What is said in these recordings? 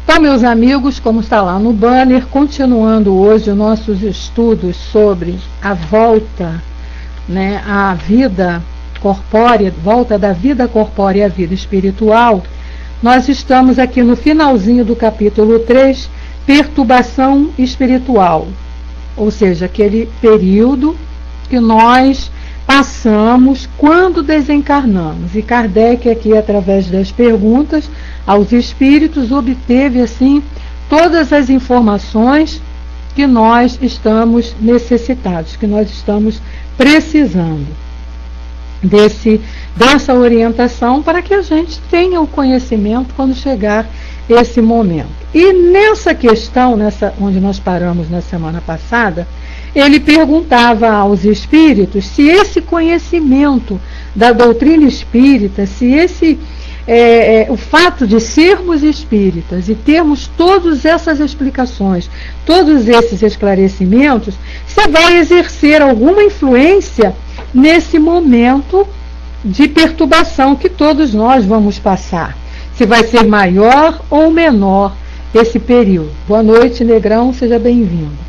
Então, meus amigos, como está lá no banner, continuando hoje os nossos estudos sobre a volta, né, à vida corpórea, volta da vida corpórea à vida espiritual, nós estamos aqui no finalzinho do capítulo 3, perturbação espiritual, ou seja, aquele período que nós passamos quando desencarnamos. E Kardec aqui, através das perguntas aos espíritos, obteve assim todas as informações que nós estamos necessitados, que nós estamos precisando dessa orientação para que a gente tenha o conhecimento quando chegar esse momento. E nessa questão, onde nós paramos na semana passada, ele perguntava aos espíritos se esse conhecimento da doutrina espírita, se o fato de sermos espíritas e termos todas essas explicações, todos esses esclarecimentos, se vai exercer alguma influência nesse momento de perturbação que todos nós vamos passar. Se vai ser maior ou menor esse período. Boa noite, Negrão, seja bem-vindo.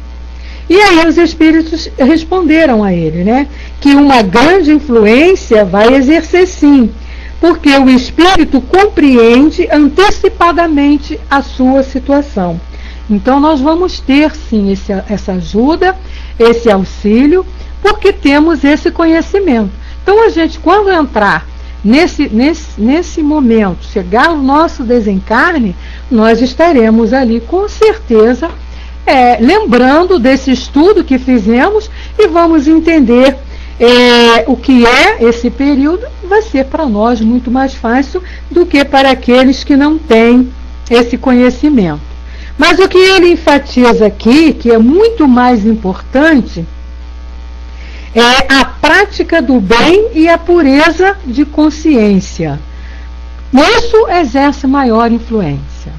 E aí os espíritos responderam a ele, né, que uma grande influência vai exercer sim, porque o espírito compreende antecipadamente a sua situação. Então nós vamos ter sim essa ajuda, esse auxílio, porque temos esse conhecimento. Então a gente, quando entrar nesse momento, chegar o nosso desencarne, nós estaremos ali com certeza lembrando desse estudo que fizemos e vamos entender o que é esse período. Vai ser para nós muito mais fácil do que para aqueles que não têm esse conhecimento. Mas o que ele enfatiza aqui, que é muito mais importante, é a prática do bem e a pureza de consciência. Isso exerce maior influência.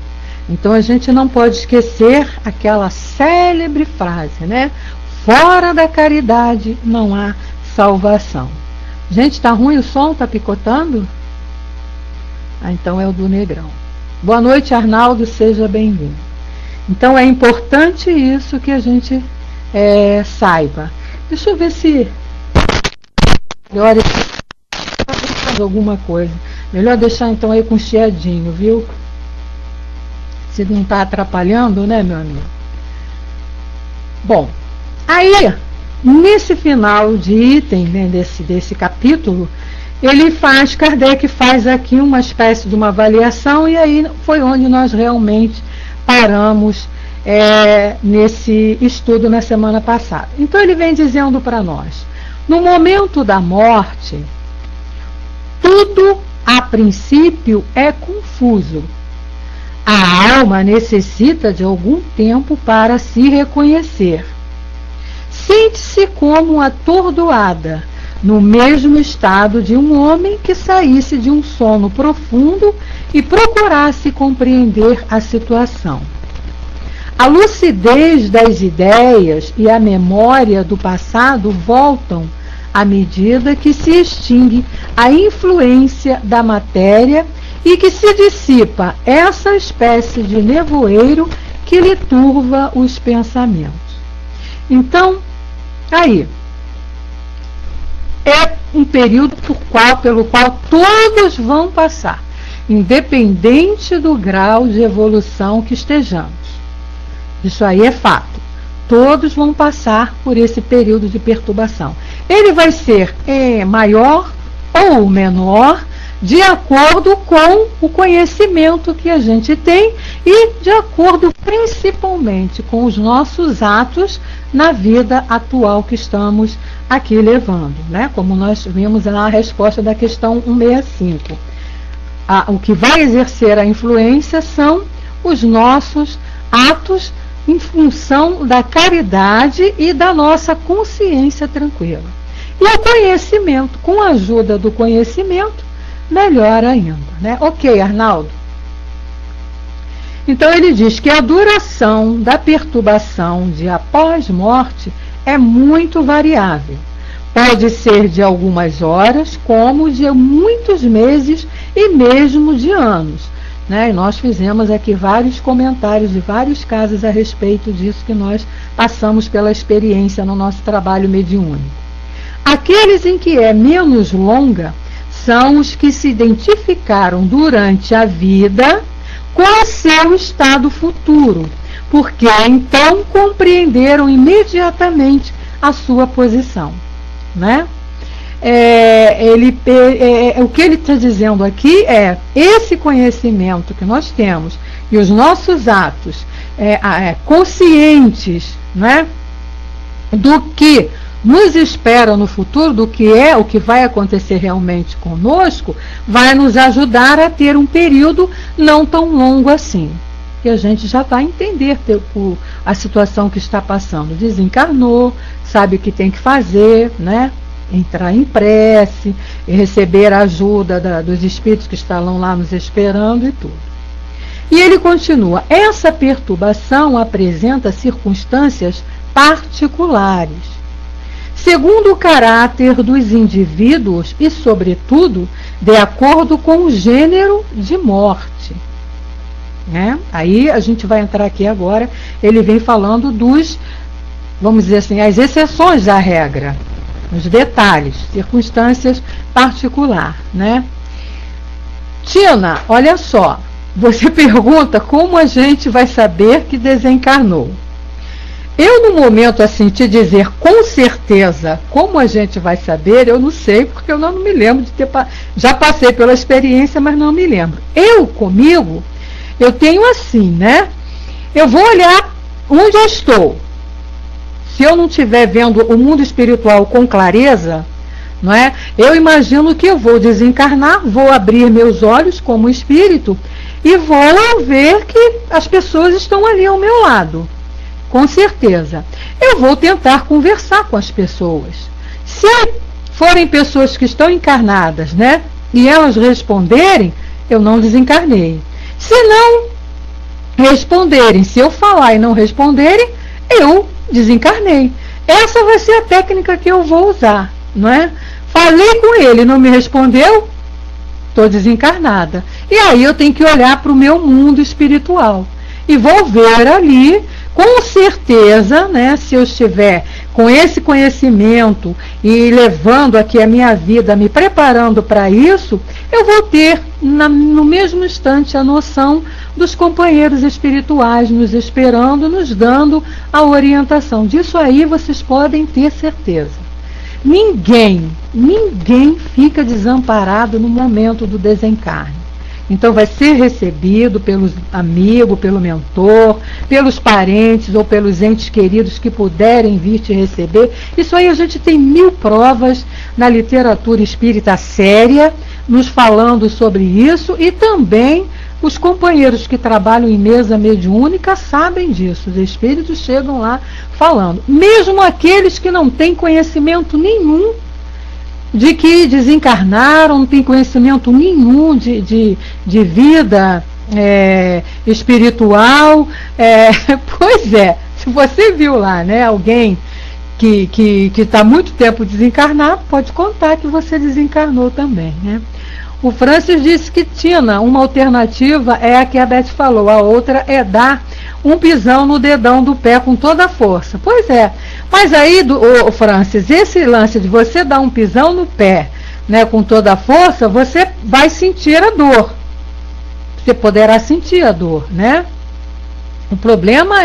Então a gente não pode esquecer aquela célebre frase, né? Fora da caridade não há salvação. Gente, está ruim o som? Está picotando? Então é o do Negrão. Boa noite, Arnaldo, seja bem-vindo. Então é importante isso que a gente saiba. Deixa eu ver se melhor alguma coisa. Melhor deixar então aí com chiadinho, viu? Se não está atrapalhando, né, meu amigo? Bom, aí, nesse final de item, né, desse capítulo, Kardec faz aqui uma espécie de uma avaliação, e aí foi onde nós realmente paramos nesse estudo na semana passada. Então ele vem dizendo para nós, no momento da morte, tudo a princípio é confuso. A alma necessita de algum tempo para se reconhecer. Sente-se como atordoada, no mesmo estado de um homem que saísse de um sono profundo e procurasse compreender a situação. A lucidez das ideias e a memória do passado voltam à medida que se extingue a influência da matéria e que se dissipa essa espécie de nevoeiro que lhe turva os pensamentos. Então, aí, é um período pelo qual todos vão passar, independente do grau de evolução que estejamos. Isso aí é fato. Todos vão passar por esse período de perturbação. Ele vai ser maior ou menor, de acordo com o conhecimento que a gente tem e de acordo principalmente com os nossos atos na vida atual que estamos aqui levando, né? Como nós vimos na resposta da questão 165. O que vai exercer a influência são os nossos atos em função da caridade e da nossa consciência tranquila. E o conhecimento, com a ajuda do conhecimento, melhor ainda, né? Ok, Arnaldo. Então ele diz que a duração da perturbação de após morte é muito variável. Pode ser de algumas horas, como de muitos meses e mesmo de anos. né? E nós fizemos aqui vários comentários de vários casos a respeito disso que nós passamos pela experiência no nosso trabalho mediúnico. Aqueles em que é menos longa são os que se identificaram durante a vida com o seu estado futuro, porque então compreenderam imediatamente a sua posição, né? O que ele está dizendo aqui é esse conhecimento que nós temos e os nossos atos conscientes, né, do que nos espera no futuro, do que é o que vai acontecer realmente conosco, vai nos ajudar a ter um período não tão longo assim. Que a gente já vai entender a situação que está passando. Desencarnou, sabe o que tem que fazer, né? Entrar em prece, e receber a ajuda dos espíritos que estão lá nos esperando e tudo. E ele continua: essa perturbação apresenta circunstâncias particulares, segundo o caráter dos indivíduos e, sobretudo, de acordo com o gênero de morte. Né? Aí a gente vai entrar aqui agora, ele vem falando dos, vamos dizer assim, as exceções à regra, os detalhes, circunstâncias particulares, né? Tina, olha só, você pergunta como a gente vai saber que desencarnou. Eu, no momento assim, te dizer com certeza como a gente vai saber, eu não sei, porque eu não me lembro de ter... Já passei pela experiência, mas não me lembro. Comigo, eu tenho assim, né? Eu vou olhar onde eu estou. Se eu não estiver vendo o mundo espiritual com clareza, não é? Eu imagino que eu vou desencarnar, vou abrir meus olhos como espírito e vou ver que as pessoas estão ali ao meu lado. Com certeza. Eu vou tentar conversar com as pessoas. Se forem pessoas que estão encarnadas, né? E elas responderem, eu não desencarnei. Se não responderem, se eu falar e não responderem, eu desencarnei. Essa vai ser a técnica que eu vou usar, não é? Falei com ele, não me respondeu, estou desencarnada. E aí eu tenho que olhar para o meu mundo espiritual e vou ver ali, com certeza, né, se eu estiver com esse conhecimento e levando aqui a minha vida, me preparando para isso, eu vou ter no mesmo instante a noção dos companheiros espirituais nos esperando, nos dando a orientação. Disso aí vocês podem ter certeza. Ninguém fica desamparado no momento do desencarne. Então vai ser recebido pelos amigos, pelo mentor, pelos parentes ou pelos entes queridos que puderem vir te receber. Isso aí a gente tem 1000 provas na literatura espírita séria, nos falando sobre isso, e também os companheiros que trabalham em mesa mediúnica sabem disso. Os espíritos chegam lá falando. Mesmo aqueles que não têm conhecimento nenhum de que desencarnaram, não tem conhecimento nenhum de vida espiritual. Pois é, se você viu lá, né, alguém que está muito tempo desencarnado, pode contar que você desencarnou também, né? O Francis disse que Tina, uma alternativa é a que a Beth falou, a outra é dar um pisão no dedão do pé com toda a força. Pois é, mas aí, Francis, esse lance de você dar um pisão no pé, né, com toda a força, você vai sentir a dor. Você poderá sentir a dor, né? O problema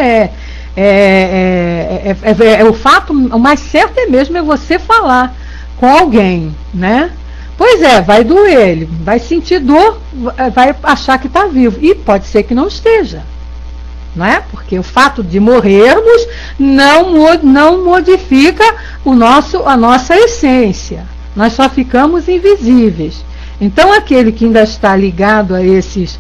o fato, o mais certo mesmo é você falar com alguém, né? Pois é, vai doer, ele vai sentir dor, vai achar que está vivo, e pode ser que não esteja, não é? Porque o fato de morrermos não modifica a nossa essência, nós só ficamos invisíveis. Então aquele que ainda está ligado a esses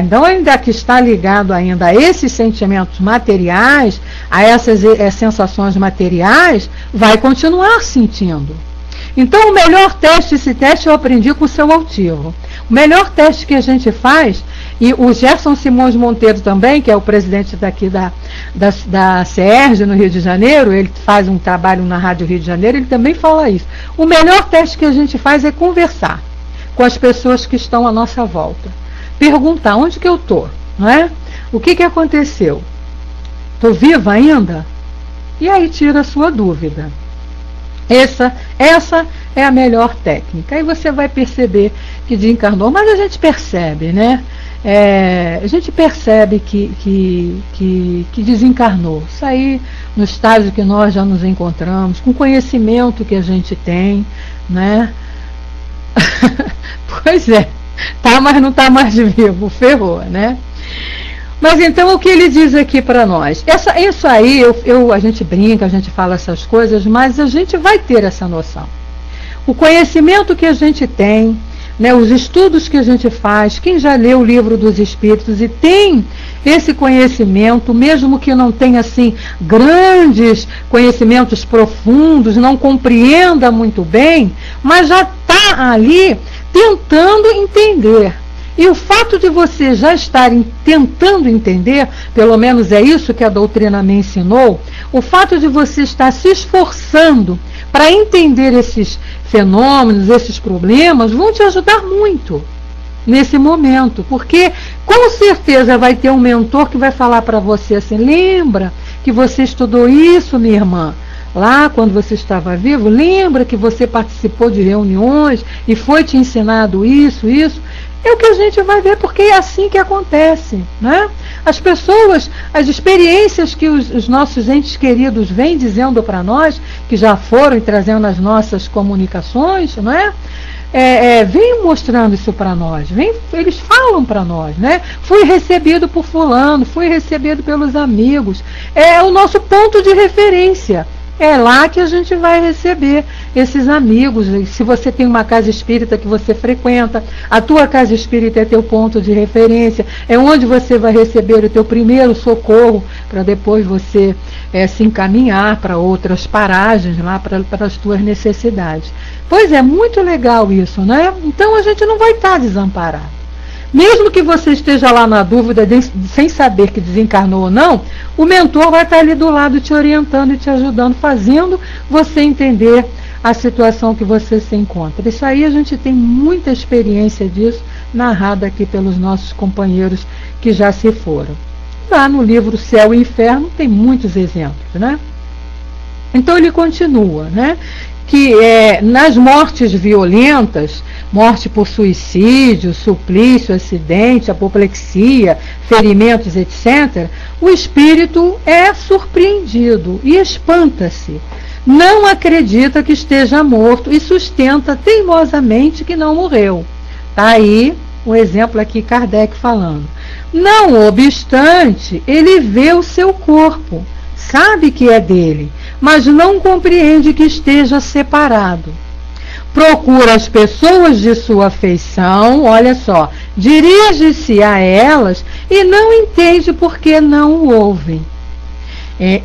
então ainda que está ligado ainda a esses sentimentos materiais, a essas sensações materiais, vai continuar sentindo. Então o melhor teste, esse teste eu aprendi com o seu altivo. O melhor teste que a gente faz, e o Gerson Simões Monteiro também, que é o presidente daqui da CERJ no Rio de Janeiro, ele faz um trabalho na Rádio Rio de Janeiro, ele também fala isso. O melhor teste que a gente faz é conversar com as pessoas que estão à nossa volta. Perguntar: onde que eu estou? Não é? O que aconteceu? Estou viva ainda? E aí tira a sua dúvida. Essa é a melhor técnica. Aí você vai perceber que desencarnou, mas a gente percebe, né? A gente percebe que desencarnou. Isso aí, no estágio que nós já nos encontramos, com o conhecimento que a gente tem, né? Pois é, tá, mas não está mais vivo, ferrou, né? Mas então o que ele diz aqui para nós? Isso aí, a gente brinca, a gente fala essas coisas, mas a gente vai ter essa noção. O conhecimento que a gente tem, né, os estudos que a gente faz, quem já leu o Livro dos Espíritos e tem esse conhecimento, mesmo que não tenha assim grandes conhecimentos profundos, não compreenda muito bem, mas já está ali tentando entender. E o fato de você já estar tentando entender, pelo menos é isso que a doutrina me ensinou, o fato de você estar se esforçando para entender esses fenômenos, esses problemas, vão te ajudar muito nesse momento, porque com certeza vai ter um mentor que vai falar para você assim: lembra que você estudou isso, minha irmã, lá quando você estava vivo, lembra que você participou de reuniões e foi te ensinado isso. É o que a gente vai ver, porque é assim que acontece, né? As pessoas, as experiências que os nossos entes queridos vêm dizendo para nós, que já foram e trazendo as nossas comunicações, não é? Vem mostrando isso para nós, eles falam para nós, né? Fui recebido por fulano, fui recebido pelos amigos. É o nosso ponto de referência. É lá que a gente vai receber esses amigos. Se você tem uma casa espírita que você frequenta, a tua casa espírita é teu ponto de referência, é onde você vai receber o teu primeiro socorro, para depois você se encaminhar para outras paragens, lá para as tuas necessidades. Pois é, muito legal isso, né? Então a gente não vai estar desamparado. Mesmo que você esteja lá na dúvida, sem saber que desencarnou ou não, o mentor vai estar ali do lado te orientando e te ajudando, fazendo você entender a situação que você se encontra. Isso aí a gente tem muita experiência disso, narrada aqui pelos nossos companheiros que já se foram. Lá no livro Céu e Inferno tem muitos exemplos, né? Então ele continua, né? Que nas mortes violentas, morte por suicídio, suplício, acidente, apoplexia, ferimentos, etc., o espírito é surpreendido e espanta-se. Não acredita que esteja morto e sustenta teimosamente que não morreu. Está aí o exemplo aqui, Kardec falando. Não obstante, ele vê o seu corpo, sabe que é dele, mas não compreende que esteja separado. Procura as pessoas de sua afeição, olha só, dirige-se a elas e não entende por que não o ouvem.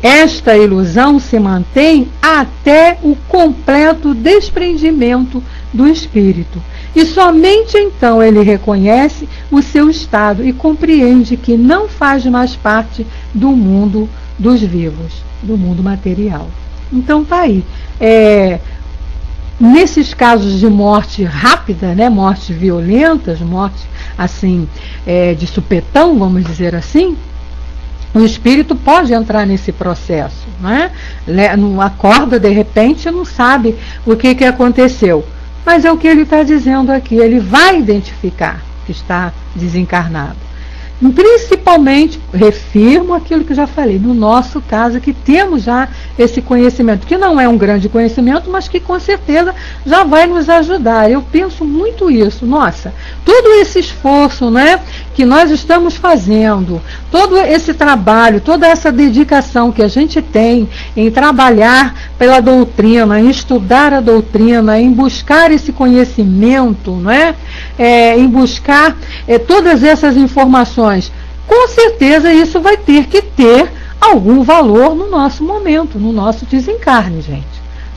Esta ilusão se mantém até o completo desprendimento do espírito. E somente então ele reconhece o seu estado e compreende que não faz mais parte do mundo dos vivos, do mundo material. Então tá aí. Nesses casos de morte rápida, né, mortes violentas, mortes assim, de supetão, vamos dizer assim, o espírito pode entrar nesse processo, né? Não acorda de repente, não sabe o que aconteceu, mas é o que ele está dizendo aqui, ele vai identificar que está desencarnado. Principalmente, refirmo aquilo que já falei, no nosso caso, que temos já esse conhecimento, que não é um grande conhecimento, mas que com certeza já vai nos ajudar. Eu penso muito isso, nossa, todo esse esforço, né, que nós estamos fazendo, todo esse trabalho, toda essa dedicação que a gente tem em trabalhar pela doutrina, em estudar a doutrina, em buscar esse conhecimento, não é? Em buscar todas essas informações, com certeza isso vai ter que ter algum valor no nosso momento, no nosso desencarne, gente.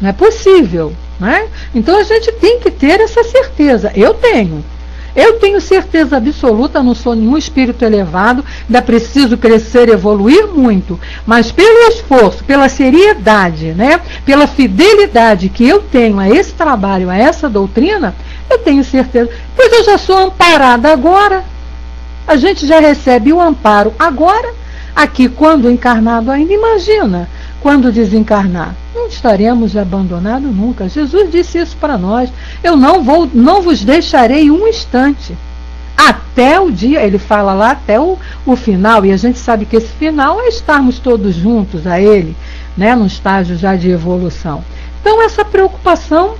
Não é possível, né? Então a gente tem que ter essa certeza. Eu tenho certeza absoluta, não sou nenhum espírito elevado, ainda preciso crescer e evoluir muito, mas pelo esforço, pela seriedade, né, pela fidelidade que eu tenho a esse trabalho, a essa doutrina, Eu tenho certeza, pois eu já sou amparada agora. A gente já recebe o amparo agora, aqui quando encarnado ainda. Imagina, quando desencarnar, não estaremos abandonados nunca. Jesus disse isso para nós: eu não vos deixarei um instante, até o dia, ele fala lá, até o final, e a gente sabe que esse final é estarmos todos juntos a ele, né, num estágio já de evolução. Então essa preocupação,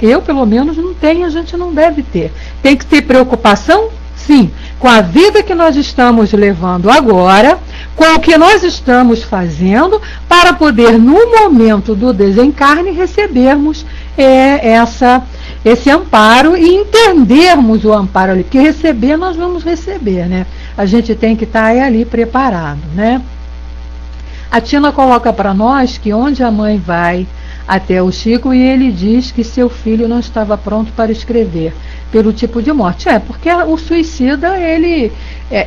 eu pelo menos não tenho, a gente não deve ter. Tem que ter preocupação, sim, com a vida que nós estamos levando agora, com o que nós estamos fazendo, para poder, no momento do desencarne, recebermos esse amparo e entendermos o amparo ali, porque receber nós vamos receber, né? A gente tem que estar ali preparado, né? A Tina coloca para nós que onde a mãe vai até o Chico e ele diz que seu filho não estava pronto para escrever pelo tipo de morte. Porque o suicida, ele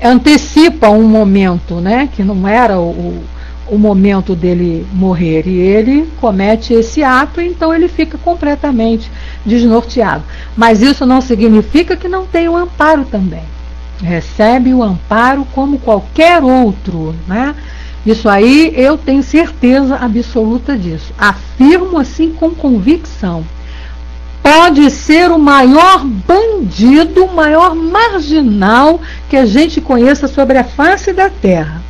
antecipa um momento, né, que não era o momento dele morrer, e ele comete esse ato, então ele fica completamente desnorteado. Mas isso não significa que não tem o amparo também. Recebe o amparo como qualquer outro, né? Isso aí eu tenho certeza absoluta disso. Afirmo assim com convicção. Pode ser o maior bandido, o maior marginal que a gente conheça sobre a face da Terra.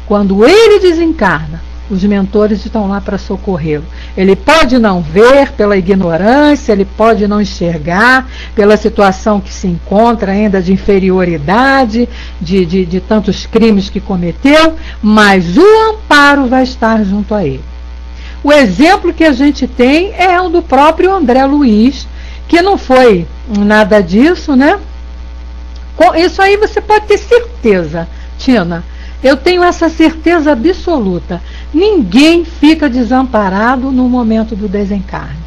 Quando ele desencarna, os mentores estão lá para socorrê-lo. Ele pode não ver pela ignorância, ele pode não enxergar pela situação que se encontra ainda de inferioridade, de tantos crimes que cometeu, mas o amparo vai estar junto a ele. O exemplo que a gente tem é o do próprio André Luiz, que não foi nada disso, né? Isso aí você pode ter certeza, Tina. Eu tenho essa certeza absoluta. Ninguém fica desamparado no momento do desencarne.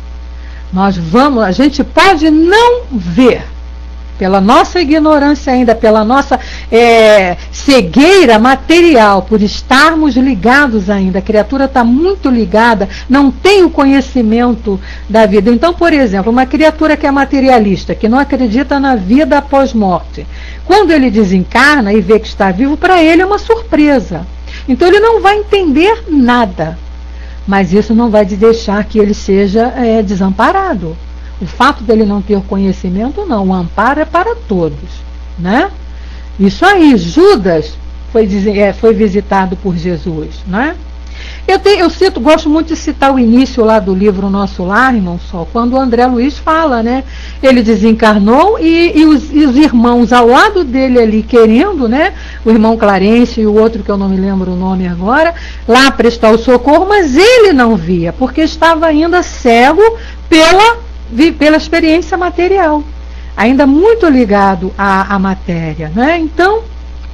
A gente pode não ver, pela nossa ignorância ainda, pela nossa cegueira material, por estarmos ligados ainda, a criatura está muito ligada, não tem o conhecimento da vida. Então, por exemplo, uma criatura que é materialista, que não acredita na vida após morte, quando ele desencarna e vê que está vivo, para ele é uma surpresa. Então ele não vai entender nada, mas isso não vai deixar que ele seja desamparado. O fato dele não ter conhecimento, não. O amparo é para todos, né? Isso aí, Judas foi visitado por Jesus, né? Gosto muito de citar o início lá do livro Nosso Lar, irmão Sol, quando o André Luiz fala, né? Ele desencarnou e os irmãos ao lado dele ali querendo, né? O irmão Clarence e o outro que eu não me lembro o nome agora, lá prestar o socorro, mas ele não via, porque estava ainda cego pela experiência material, ainda muito ligado à matéria, né? Então,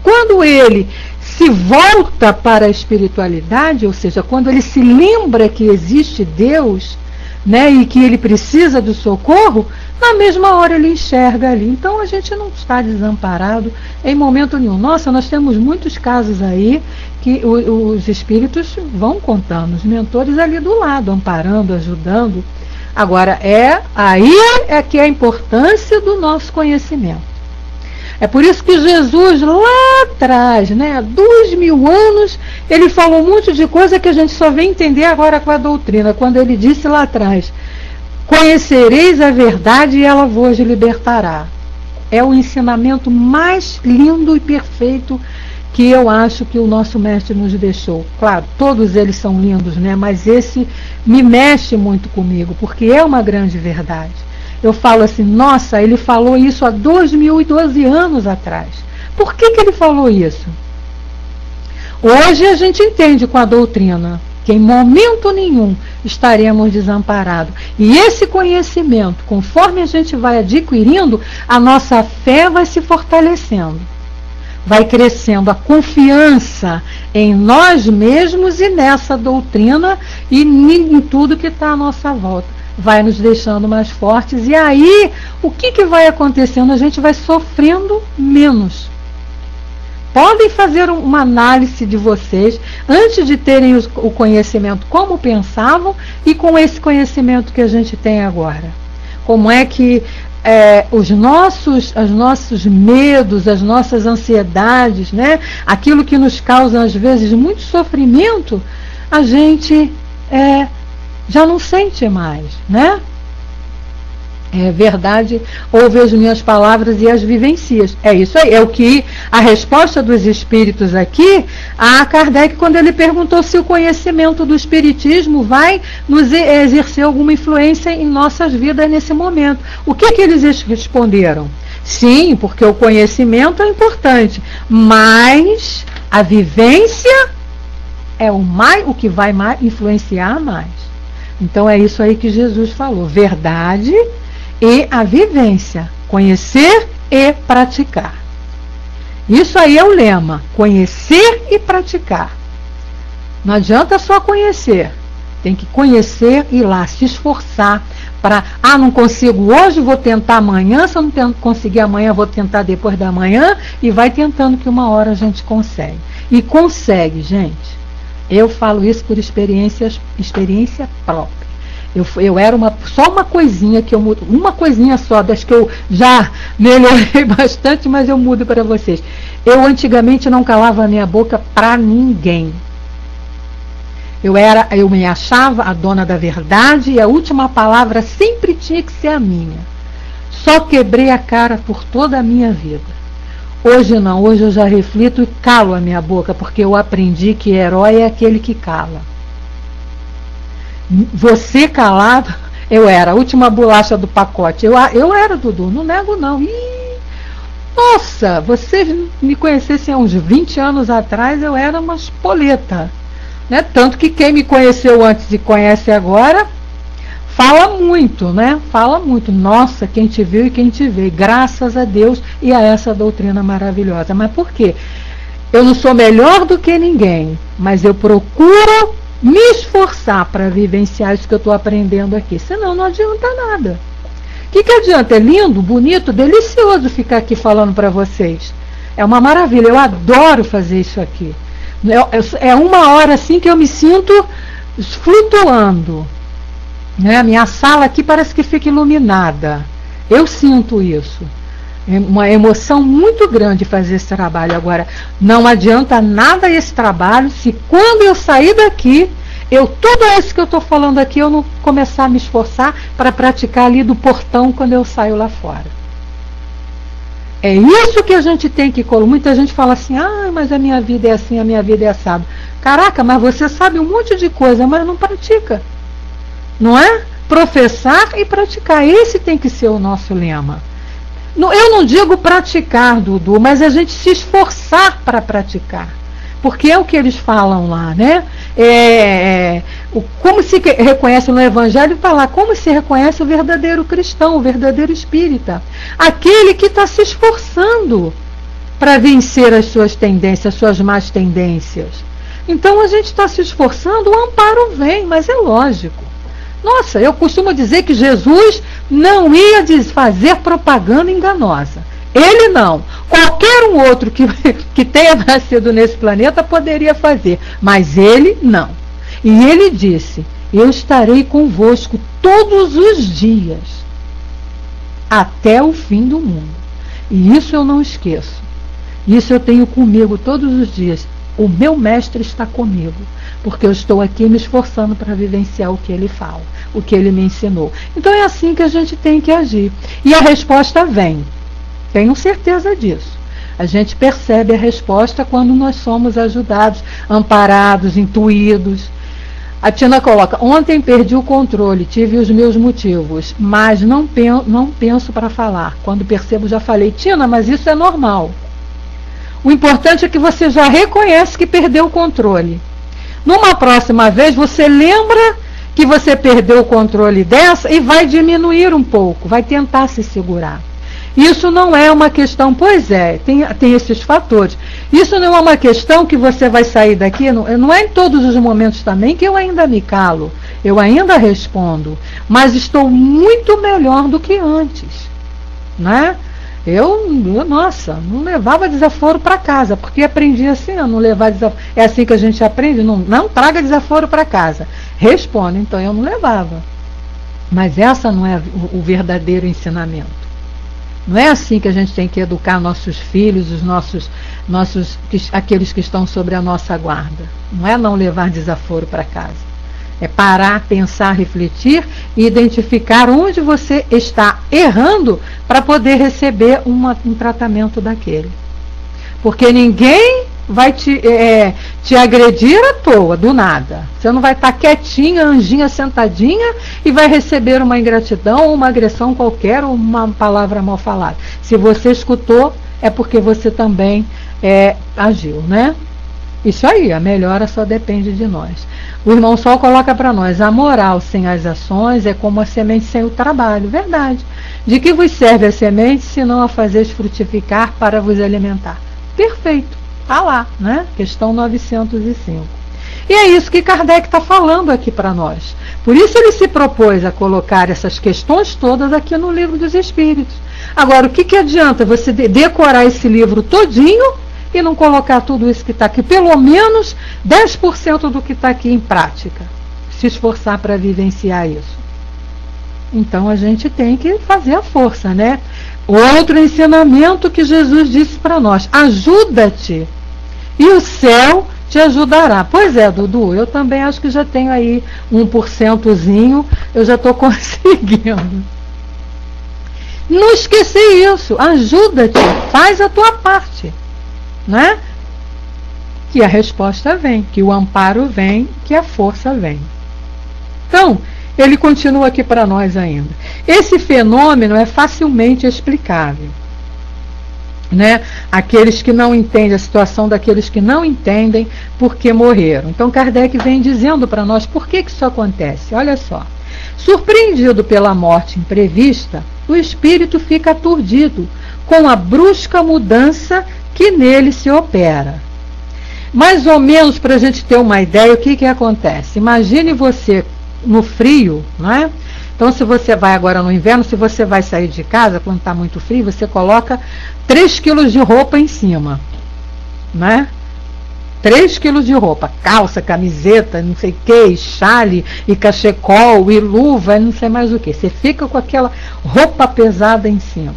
quando ele se volta para a espiritualidade, ou seja, quando ele se lembra que existe Deus, né, e que ele precisa do socorro, na mesma hora ele enxerga ali. Então a gente não está desamparado em momento nenhum. Nossa, nós temos muitos casos aí que os espíritos vão contando, os mentores ali do lado, amparando, ajudando. Agora, aí é que é a importância do nosso conhecimento. É por isso que Jesus, lá atrás, né, 2000 anos, ele falou um monte de coisa que a gente só vem entender agora com a doutrina, quando ele disse lá atrás: conhecereis a verdade e ela vos libertará. É o ensinamento mais lindo e perfeito que eu acho que o nosso mestre nos deixou. Claro, todos eles são lindos, né? Mas esse me mexe muito comigo, porque é uma grande verdade. Eu falo assim, nossa, ele falou isso há 2012 anos atrás. Por que ele falou isso? Hoje a gente entende com a doutrina que em momento nenhum estaremos desamparados. E esse conhecimento, conforme a gente vai adquirindo, a nossa fé vai se fortalecendo. Vai crescendo a confiança em nós mesmos e nessa doutrina e em tudo que está à nossa volta. Vai nos deixando mais fortes, e aí o que vai acontecendo? A gente vai sofrendo menos. Podem fazer uma análise de vocês antes de terem o conhecimento como pensavam e com esse conhecimento que a gente tem agora. Como é que os nossos medos, as nossas ansiedades, né? Aquilo que nos causa às vezes muito sofrimento, a gente já não sente mais, né? É verdade, ouve as minhas palavras e as vivencias. É isso aí, é o que a resposta dos espíritos aqui a Kardec, quando ele perguntou se o conhecimento do espiritismo vai nos exercer alguma influência em nossas vidas nesse momento. O que eles responderam? Sim, porque o conhecimento é importante, mas a vivência é o que vai influenciar mais. Então é isso aí que Jesus falou, verdade e a vivência, conhecer e praticar. Isso aí é o lema, conhecer e praticar. Não adianta só conhecer, tem que conhecer e ir lá, se esforçar para, não consigo hoje, vou tentar amanhã, se eu não conseguir amanhã, vou tentar depois da manhã, e vai tentando que uma hora a gente consegue. E consegue, gente. Eu falo isso por experiência própria. Eu era só uma coisinha que eu mudo, uma coisinha só, das que eu já melhorei bastante, mas eu mudo para vocês. Eu antigamente não calava a minha boca para ninguém. Eu me achava a dona da verdade e a última palavra sempre tinha que ser a minha. Só quebrei a cara por toda a minha vida. Hoje não, hoje eu já reflito e calo a minha boca, porque eu aprendi que herói é aquele que cala. Você calado, eu era a última bolacha do pacote. Eu era, Dudu, não nego não. Nossa, você me conhecesse há uns 20 anos atrás, eu era uma espoleta. Né? Tanto que quem me conheceu antes e conhece agora, fala muito, né? Fala muito. Nossa, quem te viu e quem te vê. Graças a Deus e a essa doutrina maravilhosa. Mas por quê? Eu não sou melhor do que ninguém, mas eu procuro me esforçar para vivenciar isso que eu estou aprendendo aqui. Senão não adianta nada. O que adianta? É lindo, bonito, delicioso ficar aqui falando para vocês. É uma maravilha. Eu adoro fazer isso aqui. É uma hora assim que eu me sinto flutuando. Né? A minha sala aqui parece que fica iluminada. Eu sinto isso. É uma emoção muito grande fazer esse trabalho. Agora, não adianta nada esse trabalho se quando eu sair daqui, tudo isso que eu estou falando aqui, eu não começar a me esforçar para praticar ali do portão quando eu saio lá fora. É isso que a gente tem que colocar. Muita gente fala assim, mas a minha vida é assim, a minha vida é assado. Caraca, mas você sabe um monte de coisa, mas não pratica. Não é? Professar e praticar. Esse tem que ser o nosso lema. Eu não digo praticar, Dudu, mas a gente se esforçar para praticar. Porque é o que eles falam lá, né? Como se reconhece no Evangelho, falar como se reconhece o verdadeiro cristão, o verdadeiro espírita. Aquele que está se esforçando para vencer as suas tendências, as suas más tendências. Então a gente está se esforçando, o amparo vem, mas é lógico. Nossa, eu costumo dizer que Jesus não ia fazer propaganda enganosa. Ele não. Qualquer um outro que tenha nascido nesse planeta poderia fazer, mas ele não. E ele disse, eu estarei convosco todos os dias, até o fim do mundo. E isso eu não esqueço. Isso eu tenho comigo todos os dias. O meu mestre está comigo, porque eu estou aqui me esforçando para vivenciar o que ele fala, o que ele me ensinou. Então é assim que a gente tem que agir. E a resposta vem. Tenho certeza disso. A gente percebe a resposta quando nós somos ajudados, amparados, intuídos. A Tina coloca, ontem perdi o controle, tive os meus motivos, mas não penso para falar. Quando percebo, já falei. Tina, mas isso é normal. O importante é que você já reconhece que perdeu o controle. Numa próxima vez, você lembra que você perdeu o controle dessa e vai diminuir um pouco, vai tentar se segurar. Isso não é uma questão, tem esses fatores. Isso não é uma questão que você vai sair daqui, não é em todos os momentos também que eu ainda me calo, eu ainda respondo, mas estou muito melhor do que antes, né? Nossa, não levava desaforo para casa, porque aprendi assim, não levar desaforo. É assim que a gente aprende, não traga desaforo para casa. Responda, então eu não levava. Mas essa não é o verdadeiro ensinamento. Não é assim que a gente tem que educar nossos filhos, aqueles que estão sobre a nossa guarda. Não é não levar desaforo para casa. É parar, pensar, refletir e identificar onde você está errando para poder receber um tratamento daquele. Porque ninguém vai te agredir à toa, do nada. Você não vai estar quietinha, anjinha, sentadinha e vai receber uma ingratidão, uma agressão qualquer, ou uma palavra mal falada. Se você escutou, é porque você também agiu, né? Isso aí, a melhora só depende de nós. O irmão Sol coloca para nós: a moral sem as ações é como a semente sem o trabalho. Verdade. De que vos serve a semente, se não a fazeis frutificar para vos alimentar? Perfeito. Está lá, né? Questão 905. E é isso que Kardec está falando aqui para nós. Por isso ele se propôs a colocar essas questões todas aqui no Livro dos Espíritos. Agora, o que adianta você decorar esse livro todinho e não colocar tudo isso que está aqui, pelo menos 10% do que está aqui em prática, se esforçar para vivenciar isso? Então a gente tem que fazer a força, né? Outro ensinamento que Jesus disse para nós: ajuda-te e o céu te ajudará. Pois é, Dudu, eu também acho que já tenho aí 1%zinho, eu já estou conseguindo. Não esquecer isso, ajuda-te, faz a tua parte, né? Que a resposta vem, que o amparo vem, que a força vem. Então, ele continua aqui para nós ainda. Esse fenômeno é facilmente explicável, né? Aqueles que não entendem, a situação daqueles que não entendem por que morreram. Então Kardec vem dizendo para nós por que isso acontece. Olha só. Surpreendido pela morte imprevista, o espírito fica aturdido com a brusca mudança que nele se opera. Mais ou menos, para a gente ter uma ideia, o que acontece? Imagine você no frio, né? Então, se você vai agora no inverno, se você vai sair de casa, quando está muito frio, você coloca 3 quilos de roupa em cima, né? 3 quilos de roupa, calça, camiseta, não sei o que, chale, e cachecol, e luva, não sei mais o que. Você fica com aquela roupa pesada em cima.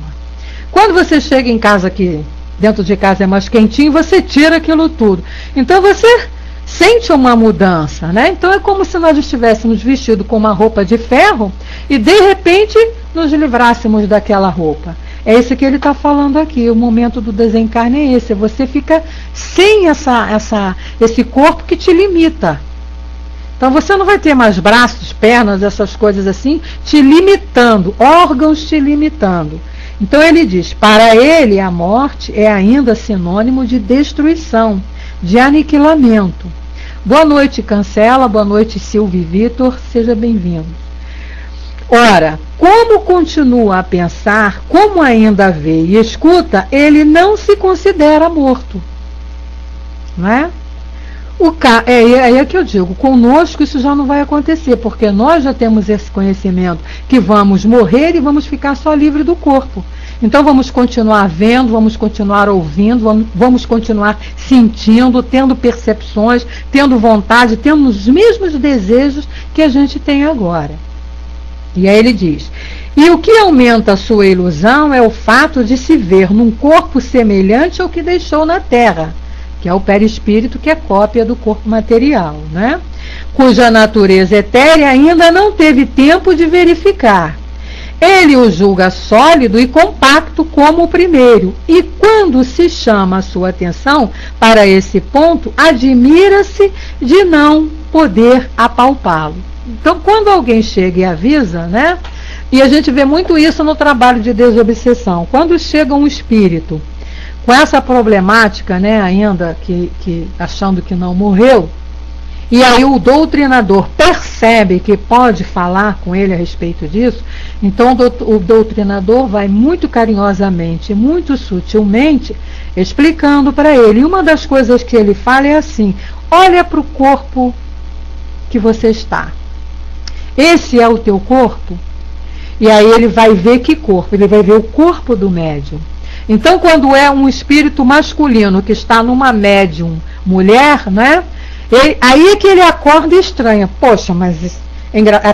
Quando você chega em casa, que dentro de casa é mais quentinho, você tira aquilo tudo. Então você sente uma mudança, né? Então é como se nós estivéssemos vestidos com uma roupa de ferro e de repente nos livrássemos daquela roupa. É isso que ele está falando aqui. O momento do desencarne é esse. Você fica sem esse corpo que te limita. Então você não vai ter mais braços, pernas, essas coisas assim, te limitando, órgãos te limitando. Então ele diz: para ele a morte é ainda sinônimo de destruição, de aniquilamento. Boa noite, Cancela, boa noite, Silvio e Vitor, seja bem-vindo. Ora, como continua a pensar, como ainda vê e escuta, ele não se considera morto. Não é? É que eu digo, conosco isso já não vai acontecer, porque nós já temos esse conhecimento que vamos morrer e vamos ficar só livre do corpo. Então vamos continuar vendo, vamos continuar ouvindo, vamos continuar sentindo, tendo percepções, tendo vontade, tendo os mesmos desejos que a gente tem agora. E aí ele diz: e o que aumenta a sua ilusão é o fato de se ver num corpo semelhante ao que deixou na Terra, que é o perispírito, que é cópia do corpo material, né? Cuja natureza etérea ainda não teve tempo de verificar. Ele o julga sólido e compacto como o primeiro, e quando se chama a sua atenção para esse ponto, admira-se de não poder apalpá-lo. Então, quando alguém chega e avisa, né? E a gente vê muito isso no trabalho de desobsessão. Quando chega um espírito com essa problemática, né, ainda que achando que não morreu, e aí o doutrinador percebe que pode falar com ele a respeito disso, então o doutrinador vai muito carinhosamente, muito sutilmente, explicando para ele. E uma das coisas que ele fala é assim: olha para o corpo que você está. Esse é o teu corpo? E aí ele vai ver que corpo? Ele vai ver o corpo do médium. Então, quando é um espírito masculino que está numa médium mulher, né? Aí é que ele acorda e estranha. Poxa, mas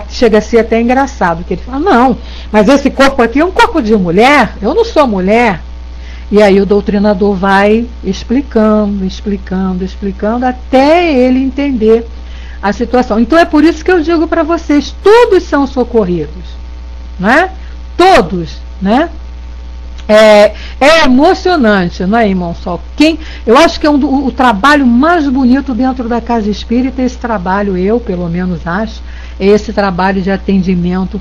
chega a ser até engraçado, que ele fala, não, mas esse corpo aqui é um corpo de mulher, eu não sou mulher. E aí o doutrinador vai explicando, até ele entender a situação. Então é por isso que eu digo para vocês, todos são socorridos, né? Todos, né? É emocionante, não é, irmão Sol? Eu acho que é o trabalho mais bonito dentro da casa espírita, esse trabalho, eu pelo menos acho, é esse trabalho de atendimento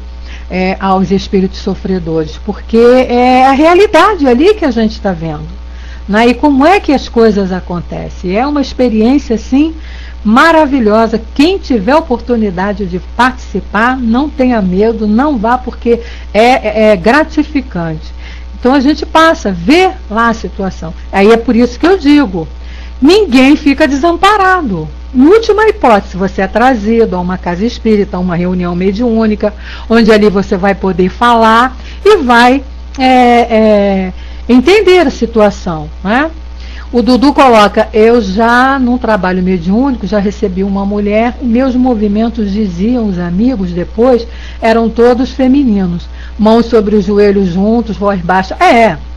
aos espíritos sofredores, porque é a realidade ali que a gente está vendo, né? E como é que as coisas acontecem? É uma experiência, assim, maravilhosa. Quem tiver oportunidade de participar, não tenha medo, não vá, porque é gratificante. Então a gente passa, vê lá a situação. Aí é por isso que eu digo, ninguém fica desamparado. Em última hipótese, você é trazido a uma casa espírita, a uma reunião mediúnica, onde ali você vai poder falar e vai entender a situação, né? O Dudu coloca, eu já num trabalho mediúnico, já recebi uma mulher, meus movimentos, diziam os amigos depois, eram todos femininos. Mãos sobre os joelhos juntos, voz baixa.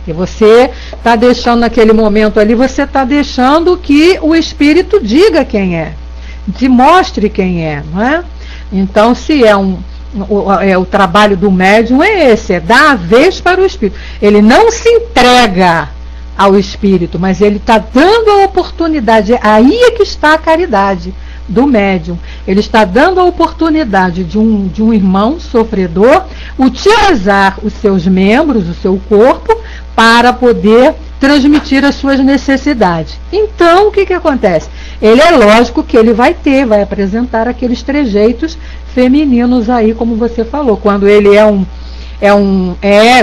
E você está deixando naquele momento ali, você está deixando que o espírito diga quem é, te mostre quem é, não é? Então, se o trabalho do médium é esse, é dar a vez para o espírito. Ele não se entrega ao espírito, mas ele está dando a oportunidade, aí é que está a caridade do médium. Ele está dando a oportunidade de um irmão sofredor utilizar os seus membros, o seu corpo, para poder transmitir as suas necessidades. Então, o que acontece? Ele é lógico que ele vai apresentar aqueles trejeitos femininos aí, como você falou, quando ele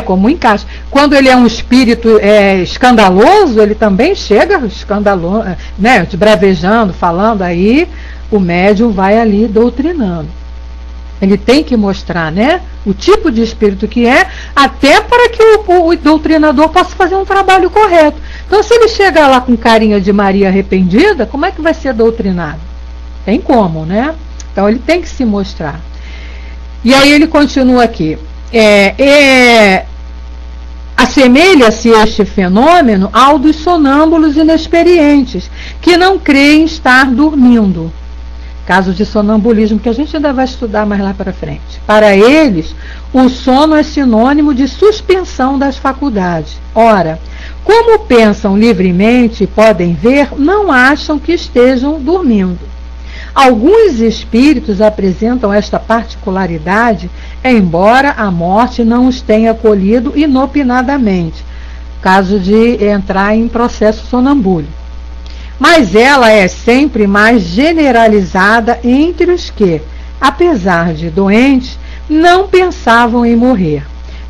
como encaixa. Quando ele é um espírito escandaloso, ele também chega escandaloso, né, bravejando, falando, aí o médium vai ali doutrinando. Ele tem que mostrar, né, o tipo de espírito que é, até para que o doutrinador possa fazer um trabalho correto. Então, se ele chegar lá com carinha de Maria arrependida, como é que vai ser doutrinado? Tem como, né? Então, ele tem que se mostrar. E aí ele continua aqui. Assemelha-se este fenômeno ao dos sonâmbulos inexperientes, que não creem estar dormindo. Casos de sonambulismo que a gente ainda vai estudar mais lá para frente. Para eles, o sono é sinônimo de suspensão das faculdades. Ora, como pensam livremente e podem ver, não acham que estejam dormindo. Alguns espíritos apresentam esta particularidade, embora a morte não os tenha acolhido inopinadamente, caso de entrar em processo sonambúlico. Mas ela é sempre mais generalizada entre os que, apesar de doentes, não pensavam em morrer.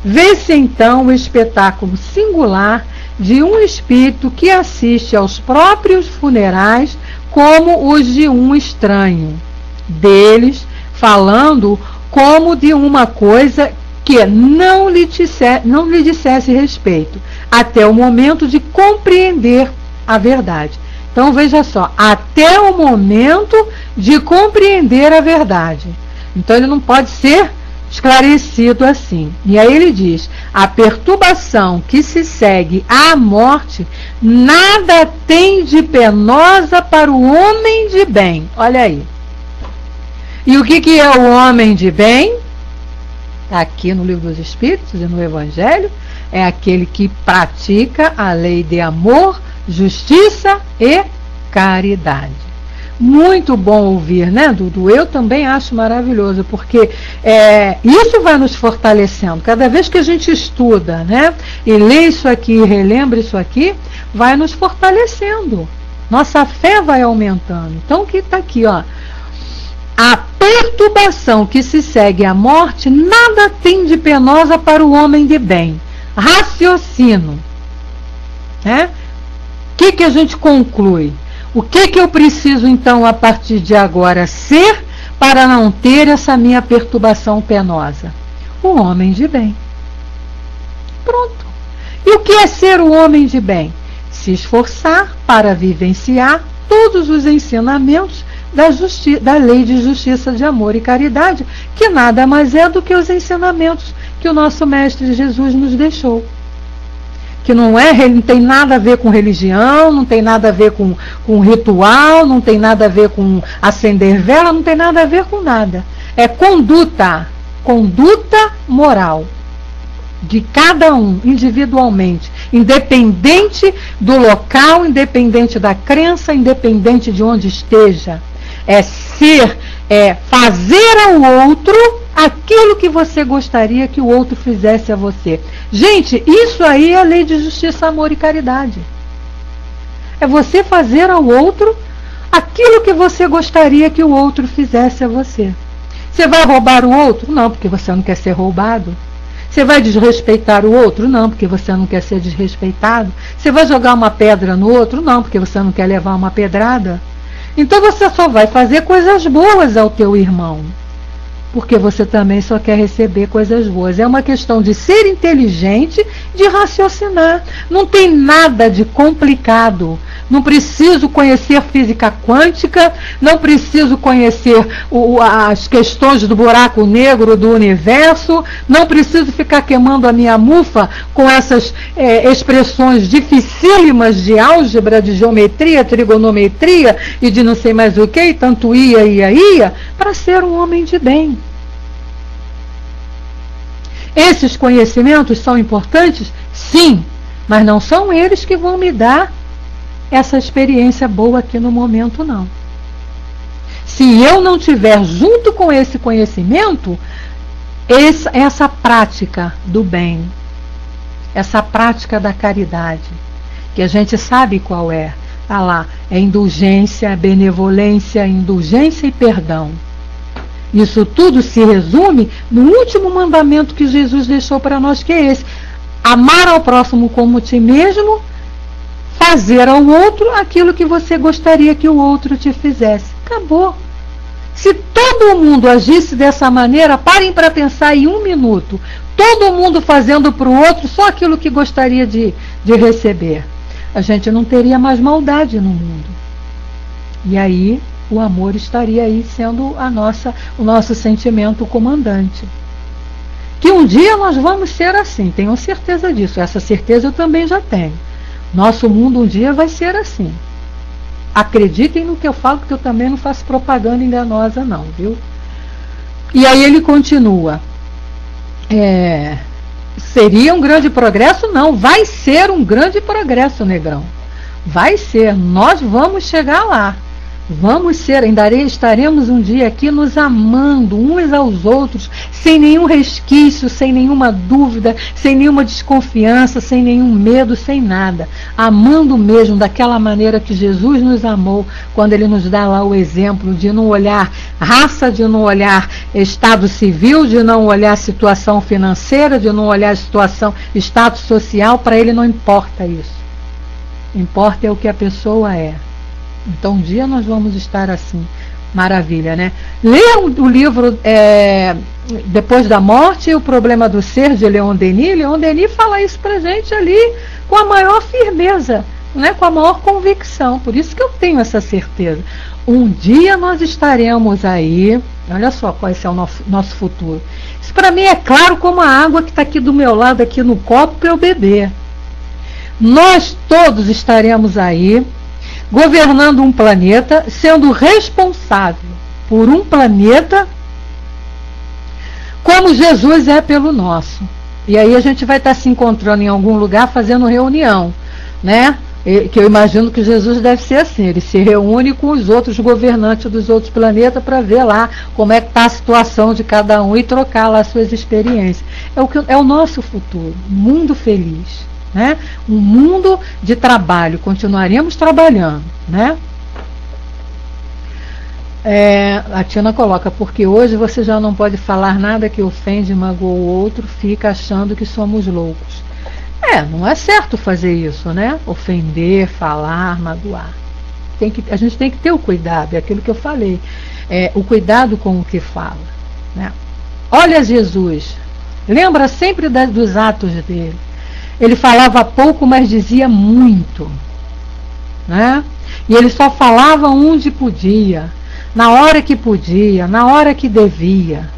Vê-se então o espetáculo singular de um espírito que assiste aos próprios funerais como os de um estranho, deles falando como de uma coisa que não lhe dissesse respeito, até o momento de compreender a verdade. Então veja só, até o momento de compreender a verdade. Então ele não pode ser esclarecido assim. E aí ele diz, a perturbação que se segue à morte nada tem de penosa para o homem de bem. Olha aí. E o que é o homem de bem? Aqui no Livro dos Espíritos e no Evangelho, é aquele que pratica a lei de amor, justiça e caridade. Muito bom ouvir, né, Dudu? Eu também acho maravilhoso, porque isso vai nos fortalecendo. Cada vez que a gente estuda, né, e lê isso aqui, relembra isso aqui, vai nos fortalecendo. Nossa fé vai aumentando. Então, o que está aqui, ó? A perturbação que se segue à morte nada tem de penosa para o homem de bem. Raciocínio, né? O que a gente conclui? O que eu preciso, então, a partir de agora, ser para não ter essa minha perturbação penosa? O homem de bem. Pronto. E o que é ser o homem de bem? Se esforçar para vivenciar todos os ensinamentos da lei de justiça, de amor e caridade, que nada mais é do que os ensinamentos que o nosso Mestre Jesus nos deixou. Que não tem nada a ver com religião, não tem nada a ver com ritual, não tem nada a ver com acender vela, não tem nada a ver com nada. É conduta moral de cada um, individualmente, independente do local, independente da crença, independente de onde esteja. É fazer ao outro aquilo que você gostaria que o outro fizesse a você. Gente, isso aí é a lei de justiça, amor e caridade. É você fazer ao outro aquilo que você gostaria que o outro fizesse a você. Você vai roubar o outro? Não, porque você não quer ser roubado. Você vai desrespeitar o outro? Não, porque você não quer ser desrespeitado. Você vai jogar uma pedra no outro? Não, porque você não quer levar uma pedrada. Então você só vai fazer coisas boas ao teu irmão, porque você também só quer receber coisas boas. É uma questão de ser inteligente, de raciocinar. Não tem nada de complicado. Não preciso conhecer física quântica, não preciso conhecer as questões do buraco negro do universo, não preciso ficar queimando a minha mufa com essas expressões dificílimas de álgebra, de geometria, trigonometria e de não sei mais o que, e tanto ia, para ser um homem de bem. Esses conhecimentos são importantes? Sim, mas não são eles que vão me dar essa experiência boa aqui no momento, não. Se eu não tiver junto com esse conhecimento, essa prática do bem, essa prática da caridade, que a gente sabe qual é, tá lá, é indulgência, benevolência, indulgência e perdão. Isso tudo se resume no último mandamento que Jesus deixou para nós, que é esse: amar ao próximo como ti mesmo, fazer ao outro aquilo que você gostaria que o outro te fizesse. Acabou. Se todo mundo agisse dessa maneira, parem para pensar em um minuto, todo mundo fazendo para o outro só aquilo que gostaria de receber, a gente não teria mais maldade no mundo. E aí o amor estaria aí sendo o nosso sentimento comandante. Que um dia nós vamos ser assim, tenho certeza disso. Essa certeza eu também já tenho. Nosso mundo um dia vai ser assim. Acreditem no que eu falo, porque eu também não faço propaganda enganosa não, viu? E aí ele continua. Seria um grande progresso? Não, vai ser um grande progresso, negrão. Vai ser, nós vamos chegar lá. Vamos ser, estaremos um dia aqui nos amando uns aos outros, sem nenhum resquício, sem nenhuma dúvida, sem nenhuma desconfiança, sem nenhum medo, sem nada. Amando mesmo daquela maneira que Jesus nos amou, quando ele nos dá lá o exemplo de não olhar raça, de não olhar estado civil, de não olhar situação financeira, de não olhar situação, status social. Para ele não importa isso. Importa é o que a pessoa é. Então um dia nós vamos estar assim. Maravilha, né? Leia o livro Depois da Morte, O Problema do Ser, de Leon Denis. Leon Denis fala isso pra gente ali com a maior firmeza, né? Com a maior convicção. Por isso que eu tenho essa certeza. Um dia nós estaremos aí. Olha só qual é o nosso futuro. Isso para mim é claro como a água que está aqui do meu lado, aqui no copo, para eu beber. Nós todos estaremos aí governando um planeta, sendo responsável por um planeta como Jesus é pelo nosso. E aí a gente vai estar se encontrando em algum lugar fazendo reunião, né? Que eu imagino que Jesus deve ser assim, ele se reúne com os outros governantes dos outros planetas para ver lá como é que está a situação de cada um e trocar lá suas experiências. É o nosso futuro, um mundo feliz. Né? Um mundo de trabalho, continuaremos trabalhando, né? A Tina coloca, porque hoje você já não pode falar nada que ofende, magoa o outro, fica achando que somos loucos. Não é certo fazer isso, né? Ofender, falar, magoar. A gente tem que ter o cuidado, é aquilo que eu falei, o cuidado com o que fala, né? Olha Jesus, lembra sempre dos atos dele. Ele falava pouco, mas dizia muito, né? E ele só falava onde podia. na hora que podia, na hora que devia.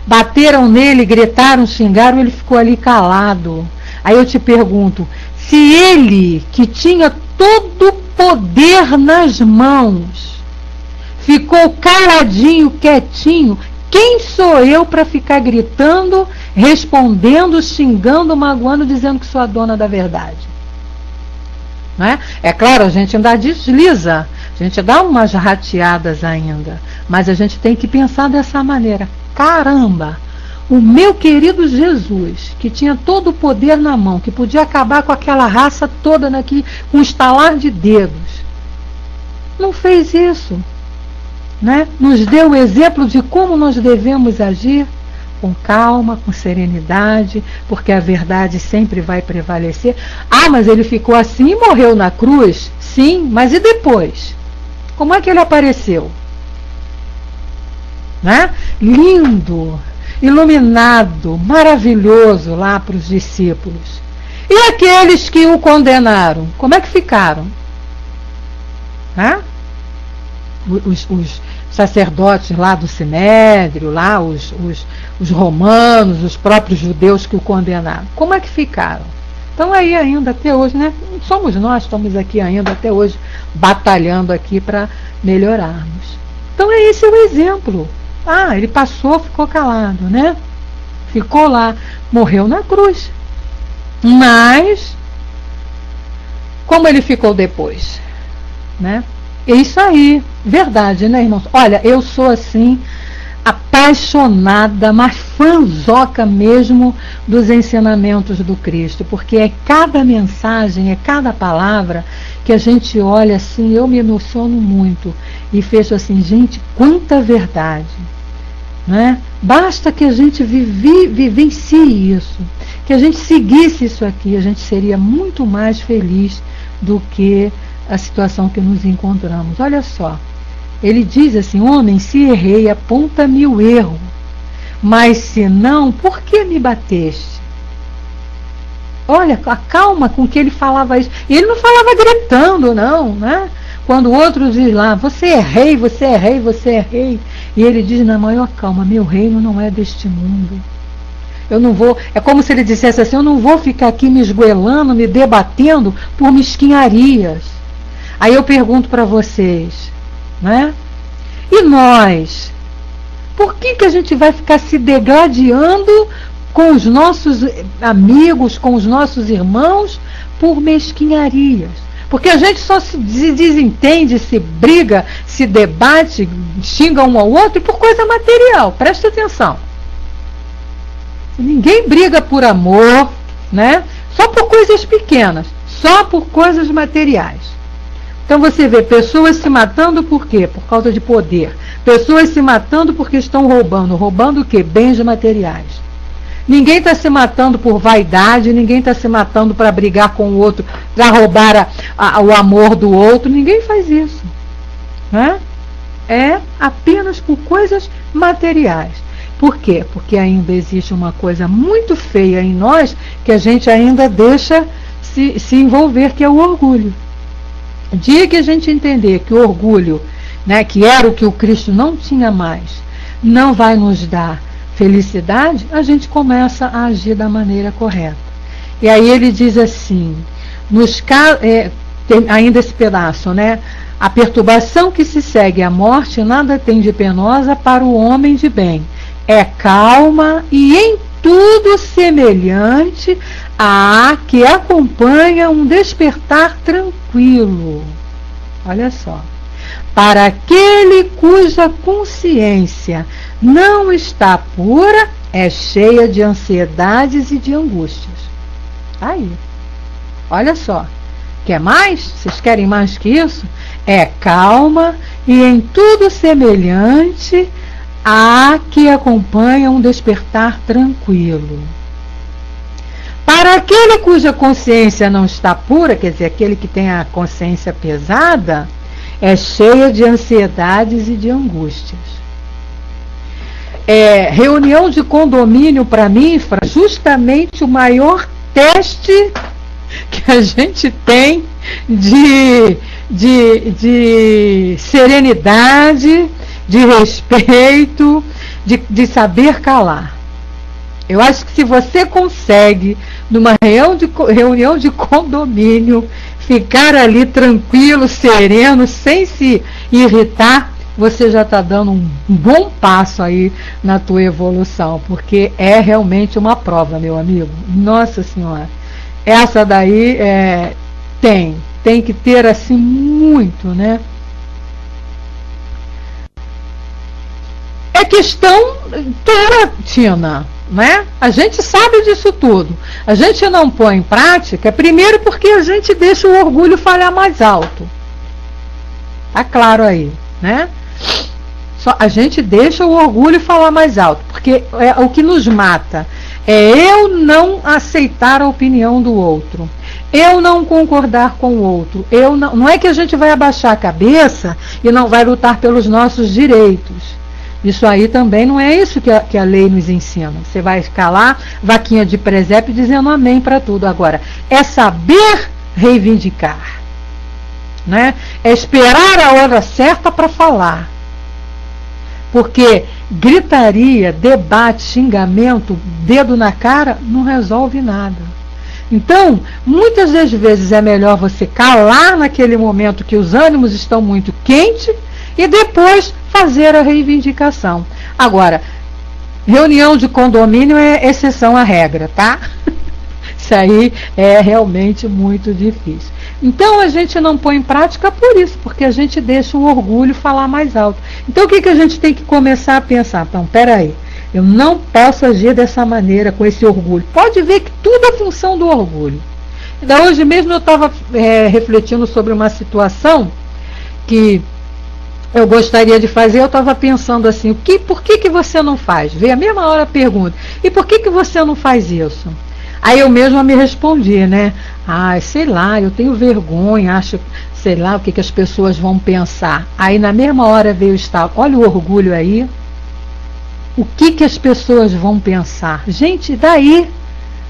Bateram nele, gritaram, xingaram, ele ficou ali calado. Aí eu te pergunto, se ele, que tinha todo o poder nas mãos, ficou caladinho, quietinho, quem sou eu para ficar gritando, respondendo, xingando, magoando, dizendo que sou a dona da verdade? Né? É claro, a gente ainda desliza, a gente dá umas rateadas ainda, mas a gente tem que pensar dessa maneira. Caramba, o meu querido Jesus, que tinha todo o poder na mão, que podia acabar com aquela raça toda daqui, com um estalar de dedos, não fez isso, né? Nos deu o exemplo de como nós devemos agir, com calma, com serenidade, porque a verdade sempre vai prevalecer. Ah, mas ele ficou assim e morreu na cruz? Sim, mas e depois? Como é que ele apareceu? Né? Lindo, iluminado, maravilhoso lá para os discípulos. E aqueles que o condenaram, como é que ficaram? Né? Os sacerdotes lá do Sinédrio, lá os romanos, os próprios judeus que o condenaram, como é que ficaram? Então aí ainda até hoje, né? Somos nós, estamos aqui ainda até hoje batalhando aqui para melhorarmos. Então esse é o exemplo. Ah, ele passou, ficou calado, né? Ficou lá, morreu na cruz. Mas como ele ficou depois, né? É isso aí, verdade, né, irmãos? Olha, eu sou assim, apaixonada, mas fanzoca mesmo dos ensinamentos do Cristo, porque é cada mensagem, é cada palavra que a gente olha assim, eu me emociono muito e fecho assim, gente, quanta verdade, né? Basta que a gente vivencie isso, que a gente seguisse isso aqui, a gente seria muito mais feliz do que a situação que nos encontramos. Olha só, ele diz assim, homem, se errei, aponta-me o erro, mas se não, por que me bateste? Olha a calma com que ele falava isso, e ele não falava gritando não, né? Quando outros dizem lá, você é rei, você é rei, você é rei, e ele diz na maior calma, meu reino não é deste mundo. Eu não vou, é como se ele dissesse assim, eu não vou ficar aqui me esgoelando, me debatendo por mesquinharias. Aí eu pergunto para vocês, né? E nós? Por que a gente vai ficar se degladiando com os nossos amigos, com os nossos irmãos, por mesquinharias? Porque a gente só se desentende, se briga, se debate, xinga um ao outro por coisa material. Presta atenção. Ninguém briga por amor, né? Só por coisas pequenas, só por coisas materiais. Então você vê pessoas se matando por quê? Por causa de poder. Pessoas se matando porque estão roubando. Roubando o quê? Bens materiais. Ninguém está se matando por vaidade, ninguém está se matando para brigar com o outro, para roubar o amor do outro. Ninguém faz isso. Né? É apenas por coisas materiais. Por quê? Porque ainda existe uma coisa muito feia em nós que a gente ainda deixa se envolver, que é o orgulho. O dia que a gente entender que o orgulho, né, que era o que o Cristo não tinha mais, não vai nos dar felicidade, a gente começa a agir da maneira correta. E aí ele diz assim, ainda esse pedaço, né? A perturbação que se segue à morte nada tem de penosa para o homem de bem. É calma e em tudo semelhante à que acompanha um despertar tranquilo. Olha só. Para aquele cuja consciência não está pura, é cheia de ansiedades e de angústias. Aí. Olha só. Quer mais? Vocês querem mais que isso? É calma e em tudo semelhante a que acompanha um despertar tranquilo. Para aquele cuja consciência não está pura, quer dizer, aquele que tem a consciência pesada, é cheia de ansiedades e de angústias. Reunião de condomínio para mim, justamente o maior teste que a gente tem de serenidade, de respeito, de saber calar. Eu acho que se você consegue, numa reunião de condomínio, ficar ali tranquilo, sereno, sem se irritar, você já está dando um bom passo aí na tua evolução, porque é realmente uma prova, meu amigo. Nossa Senhora, essa daí tem que ter assim muito, né? É questão tua, Tina, né? A gente sabe disso tudo. A gente não põe em prática, primeiro porque a gente deixa o orgulho falar mais alto. Tá claro aí, né? A gente deixa o orgulho falar mais alto, porque o que nos mata é eu não aceitar a opinião do outro, eu não concordar com o outro, não é que a gente vai abaixar a cabeça e não vai lutar pelos nossos direitos. Isso aí também não é isso que a lei nos ensina. Você vai ficar lá, vaquinha de presépio, dizendo amém para tudo. Agora, é saber reivindicar, né? É esperar a hora certa para falar. Porque gritaria, debate, xingamento, dedo na cara, não resolve nada. Então, muitas das vezes é melhor você calar naquele momento que os ânimos estão muito quentes e depois fazer a reivindicação. Agora, reunião de condomínio é exceção à regra, tá? Isso aí é realmente muito difícil. Então a gente não põe em prática por isso, porque a gente deixa o orgulho falar mais alto. Então o que a gente tem que começar a pensar? Então, peraí, eu não posso agir dessa maneira, com esse orgulho. Pode ver que tudo é função do orgulho. Ainda hoje mesmo eu estava refletindo sobre uma situação que eu gostaria de fazer, eu estava pensando assim, por que você não faz? Veio a mesma hora a pergunta, e por que você não faz isso? Aí eu mesma me respondi, né? Sei lá, eu tenho vergonha, acho, sei lá, o que as pessoas vão pensar. Aí na mesma hora veio o estalo, olha o orgulho aí, o que as pessoas vão pensar? Gente, daí,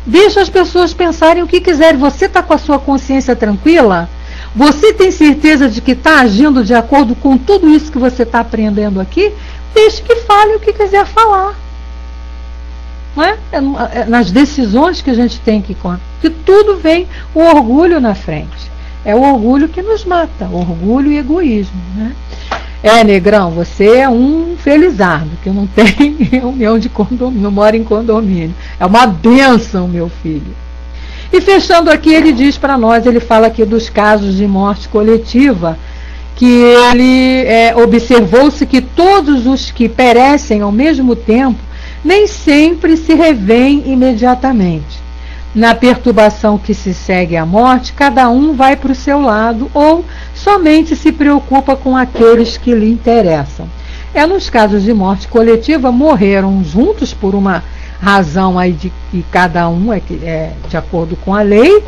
deixa as pessoas pensarem o que quiserem, você está com a sua consciência tranquila? Você tem certeza de que está agindo de acordo com tudo isso que você está aprendendo aqui? Deixe que fale o que quiser falar. Não é? Nas decisões que a gente tem que tudo vem o orgulho na frente. É o orgulho que nos mata, orgulho e egoísmo. Né? Negrão, você é um felizardo, que não tem reunião de condomínio, não mora em condomínio. É uma bênção, meu filho. E fechando aqui, ele diz para nós, ele fala aqui dos casos de morte coletiva, que ele observou-se que todos os que perecem ao mesmo tempo nem sempre se revêem imediatamente. Na perturbação que se segue à morte, cada um vai para o seu lado ou somente se preocupa com aqueles que lhe interessam. Nos casos de morte coletiva, morreram juntos por uma razão aí de que cada um é de acordo com a lei,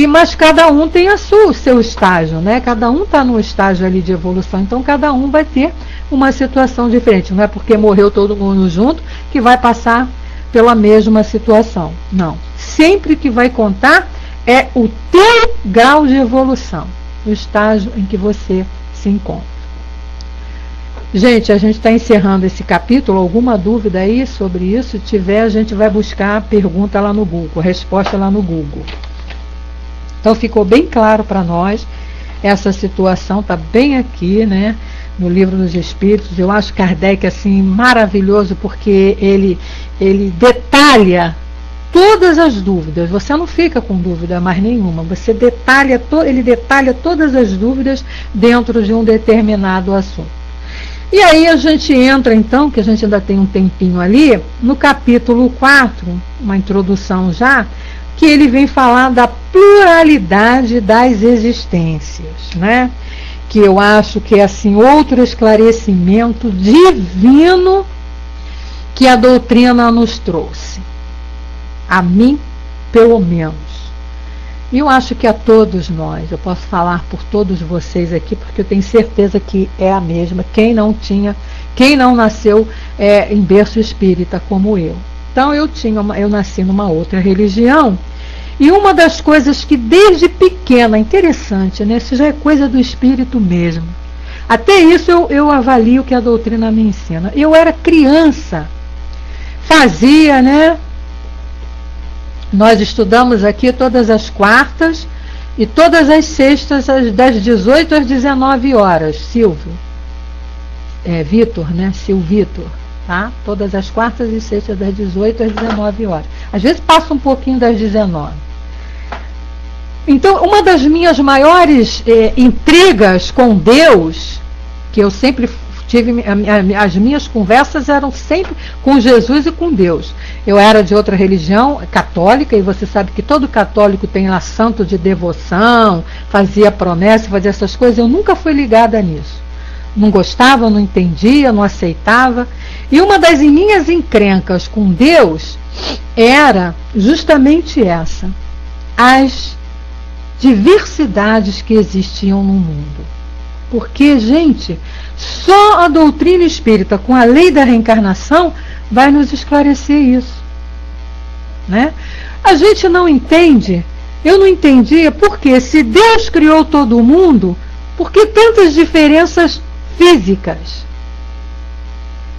mas cada um tem o seu estágio, né? Cada um está no estágio ali de evolução, então cada um vai ter uma situação diferente. Não é porque morreu todo mundo junto que vai passar pela mesma situação. Não. Sempre que vai contar é o teu grau de evolução, o estágio em que você se encontra. Gente, a gente está encerrando esse capítulo. Alguma dúvida aí sobre isso? Se tiver, a gente vai buscar a pergunta lá no Google, a resposta lá no Google. Então ficou bem claro para nós, essa situação está bem aqui, né, no Livro dos Espíritos. Eu acho Kardec assim maravilhoso, porque ele detalha todas as dúvidas. Você não fica com dúvida mais nenhuma, ele detalha todas as dúvidas dentro de um determinado assunto. E aí a gente entra então, que a gente ainda tem um tempinho ali, no capítulo 4, uma introdução já, que ele vem falar da pluralidade das existências, né? Que eu acho que é assim outro esclarecimento divino que a doutrina nos trouxe. A mim, pelo menos. E eu acho que a todos nós, eu posso falar por todos vocês aqui, porque eu tenho certeza que é a mesma, quem não nasceu em berço espírita como eu. Então eu nasci numa outra religião, e uma das coisas que desde pequena, interessante, né, isso já é coisa do espírito mesmo, Até isso eu avalio que a doutrina me ensina. Eu era criança, fazia, né? Nós estudamos aqui todas as quartas e todas as sextas, das 18 às 19 horas, Silvio. Vitor, né? Silvitor, tá? Todas as quartas e sextas, das 18 às 19 horas. Às vezes passa um pouquinho das 19. Então, uma das minhas maiores intrigas com Deus, que eu sempre tive, as minhas conversas eram sempre com Jesus e com Deus. Eu era de outra religião, católica, e você sabe que todo católico tem lá santo de devoção, fazia promessa, fazia essas coisas. Eu nunca fui ligada nisso. Não gostava, não entendia, não aceitava. E uma das minhas encrencas com Deus era justamente essa: as diversidades que existiam no mundo. Porque, gente, só a doutrina espírita, com a lei da reencarnação, vai nos esclarecer isso, né? A gente não entende, eu não entendia porque, se Deus criou todo mundo, por que tantas diferenças físicas?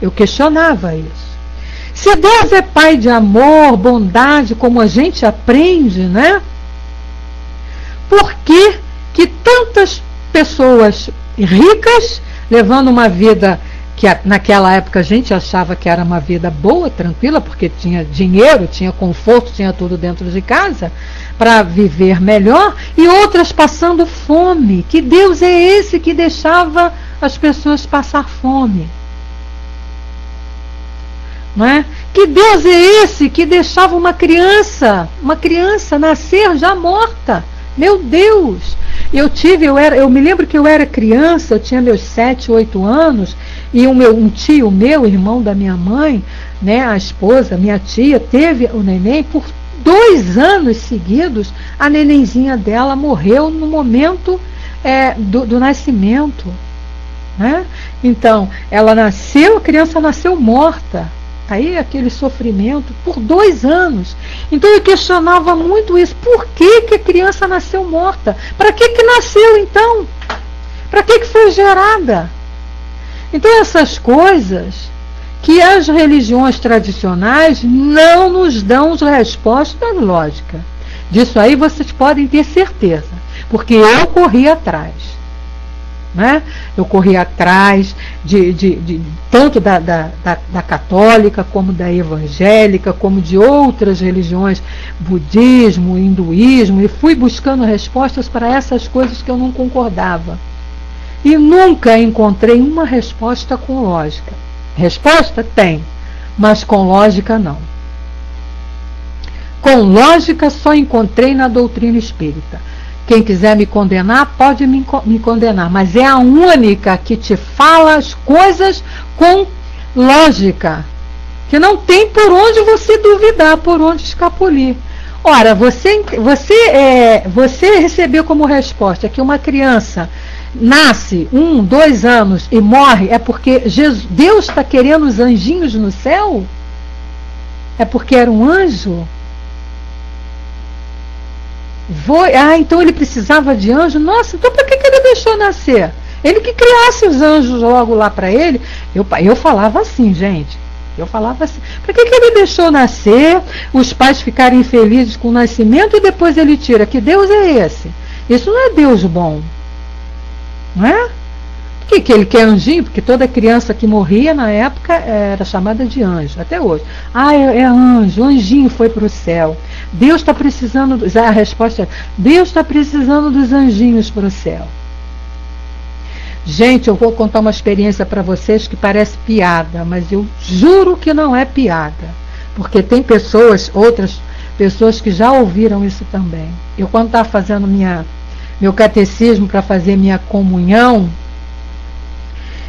Eu questionava isso. Se Deus é Pai de amor, bondade, como a gente aprende, né? Por que tantas pessoas ricas, levando uma vida que naquela época a gente achava que era uma vida boa, tranquila, porque tinha dinheiro, tinha conforto, tinha tudo dentro de casa, para viver melhor, e outras passando fome? Que Deus é esse que deixava as pessoas passar fome? Não é? Que Deus é esse que deixava uma criança nascer já morta? Meu Deus! Eu me lembro que eu era criança, eu tinha meus 7, 8 anos, e um tio meu, irmão da minha mãe, né, a esposa, minha tia, teve o neném por 2 anos seguidos. A nenenzinha dela morreu no momento do nascimento, né? Então, ela nasceu, a criança nasceu morta. Aí aquele sofrimento por 2 anos. Então eu questionava muito isso. Por que a criança nasceu morta? Para que nasceu então? Para que foi gerada? Então essas coisas que as religiões tradicionais não nos dão respostas lógicas. Disso aí vocês podem ter certeza. Porque eu corri atrás. Né? Eu corri atrás tanto da católica, como da evangélica, como de outras religiões, budismo, hinduísmo, e fui buscando respostas para essas coisas que eu não concordava. E nunca encontrei uma resposta com lógica. Resposta tem, mas com lógica não. Com lógica só encontrei na doutrina espírita. Quem quiser me condenar, pode me condenar, mas é a única que te fala as coisas com lógica, que não tem por onde você duvidar, por onde escapulir. Ora, você recebeu como resposta que uma criança nasce 1, 2 anos e morre, é porque Deus está querendo os anjinhos no céu? É porque era um anjo? Então ele precisava de anjo? Nossa, então para que ele deixou nascer? Ele que criasse os anjos logo lá para ele. Eu falava assim, gente. Eu falava assim. Para que ele deixou nascer, os pais ficarem felizes com o nascimento e depois ele tira? Que Deus é esse? Isso não é Deus bom. Não é? Por que ele quer anjinho? Porque toda criança que morria na época era chamada de anjo, até hoje. É anjo, anjinho foi para o céu. Deus está precisando, a resposta é, Deus está precisando dos anjinhos para o céu. Gente, eu vou contar uma experiência para vocês que parece piada, mas eu juro que não é piada. Porque tem outras pessoas que já ouviram isso também. Eu, quando estava fazendo meu catecismo para fazer minha comunhão,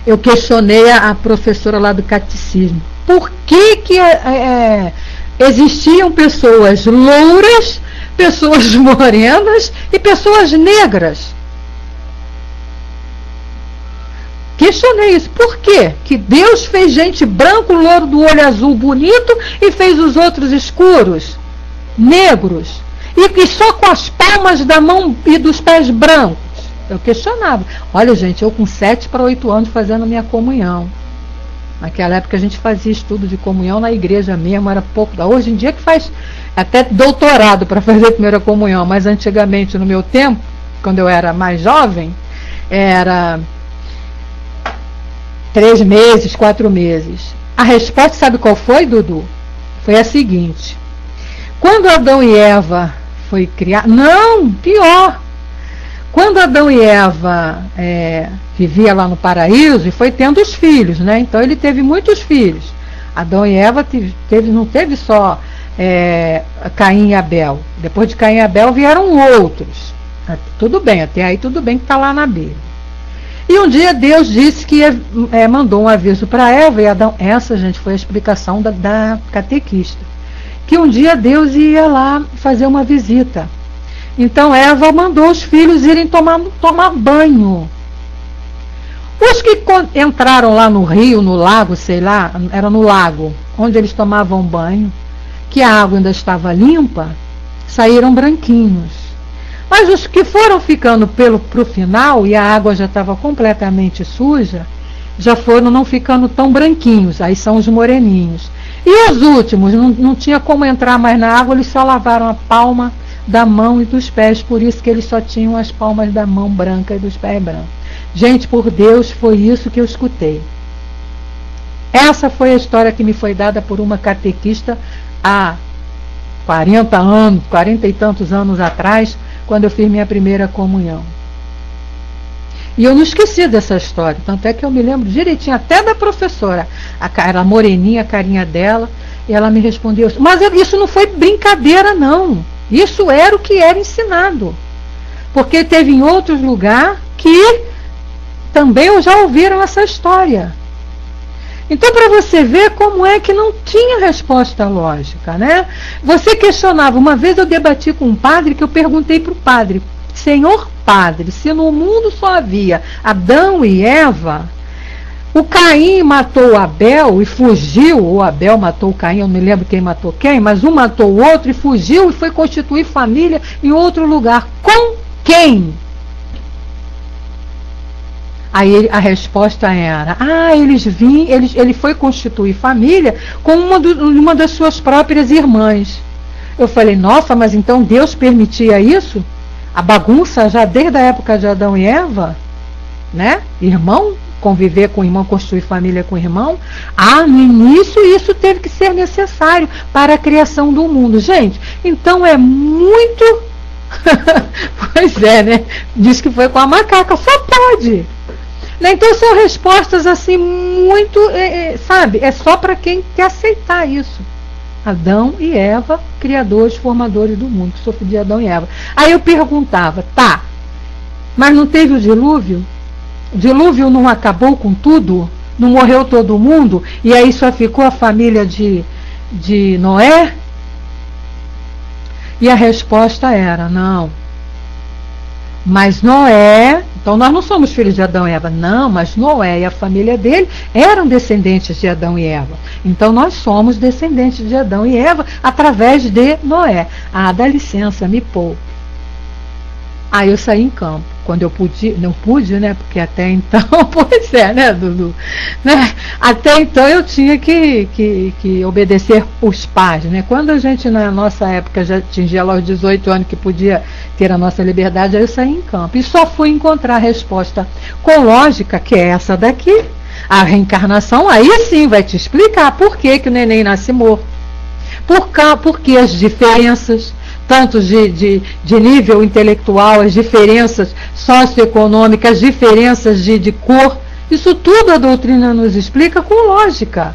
eu questionei a professora lá do catecismo. Por que existiam pessoas louras, pessoas morenas e pessoas negras? Questionei isso. Por quê? Que Deus fez gente branco, louro, do olho azul, bonito, e fez os outros escuros, negros, e só com as palmas da mão e dos pés brancos. Eu questionava. Olha, gente, eu com 7 para 8 anos fazendo minha comunhão. Naquela época a gente fazia estudo de comunhão na igreja mesmo, era pouco. Hoje em dia que faz até doutorado para fazer a primeira comunhão, mas antigamente, no meu tempo, quando eu era mais jovem, era 3 meses, 4 meses. A resposta, sabe qual foi, Dudu? Foi a seguinte: quando Adão e Eva foi criado... Não, pior! Quando Adão e Eva vivia lá no paraíso e foi tendo os filhos, né? Então ele teve muitos filhos. Adão e Eva não teve só Caim e Abel. Depois de Caim e Abel vieram outros. Tudo bem, até aí tudo bem que está lá na Bíblia. E um dia Deus disse que mandou um aviso para Eva e Adão. Essa, gente, foi a explicação da catequista. Que um dia Deus ia lá fazer uma visita. Então Eva mandou os filhos irem tomar banho. Os que entraram lá no rio, no lago, sei lá, era no lago, onde eles tomavam banho, que a água ainda estava limpa, saíram branquinhos. Mas os que foram ficando pro final, e a água já estava completamente suja, já foram não ficando tão branquinhos, aí são os moreninhos. E os últimos, não tinha como entrar mais na água, eles só lavaram a palma da mão e dos pés, por isso que eles só tinham as palmas da mão branca e dos pés brancos. Gente, por Deus, foi isso que eu escutei. Essa foi a história que me foi dada por uma catequista há 40 anos, 40 e tantos anos atrás, quando eu fiz minha primeira comunhão. E eu não esqueci dessa história, tanto é que eu me lembro direitinho até da professora, era moreninha, a carinha dela, e ela me respondeu, mas isso não foi brincadeira não. Isso era o que era ensinado. Porque teve em outros lugares que também já ouviram essa história. Então, para você ver como é que não tinha resposta lógica, né? Você questionava. Uma vez eu debati com um padre que eu perguntei para o padre, Senhor padre, se no mundo só havia Adão e Eva, o Caim matou Abel e fugiu, ou Abel matou o Caim, eu não me lembro quem matou quem, mas um matou o outro e fugiu e foi constituir família em outro lugar. Com quem? Aí a resposta era, ele foi constituir família com uma das suas próprias irmãs. Eu falei, nossa, mas então Deus permitia isso? A bagunça já desde a época de Adão e Eva? Né? Irmão? Conviver com o irmão, construir família com o irmão. No início isso teve que ser necessário para a criação do mundo. Gente, então é muito... Pois é, né? Diz que foi com a macaca, só pode. Então são respostas assim muito, sabe? É só para quem quer aceitar isso. Adão e Eva, criadores, formadores do mundo, que sou filho de Adão e Eva. Aí eu perguntava, tá, mas não teve o dilúvio? O dilúvio não acabou com tudo? Não morreu todo mundo? E aí só ficou a família de Noé? E a resposta era, não. Mas Noé, então nós não somos filhos de Adão e Eva. Não, mas Noé e a família dele eram descendentes de Adão e Eva. Então nós somos descendentes de Adão e Eva através de Noé. Dá licença, me poupe. Aí eu saí em campo. Quando eu pude, não pude, né? Porque até então, pois é, né, Dudu? Né? Até então eu tinha que obedecer os pais, né? Quando a gente, na nossa época, já atingia lá os 18 anos que podia ter a nossa liberdade, aí eu saí em campo. E só fui encontrar a resposta com lógica, que é essa daqui. A reencarnação, aí sim vai te explicar por que o neném nasce morto. Por que as diferenças, tanto de nível intelectual, as diferenças socioeconômicas, as diferenças de cor, isso tudo a doutrina nos explica com lógica.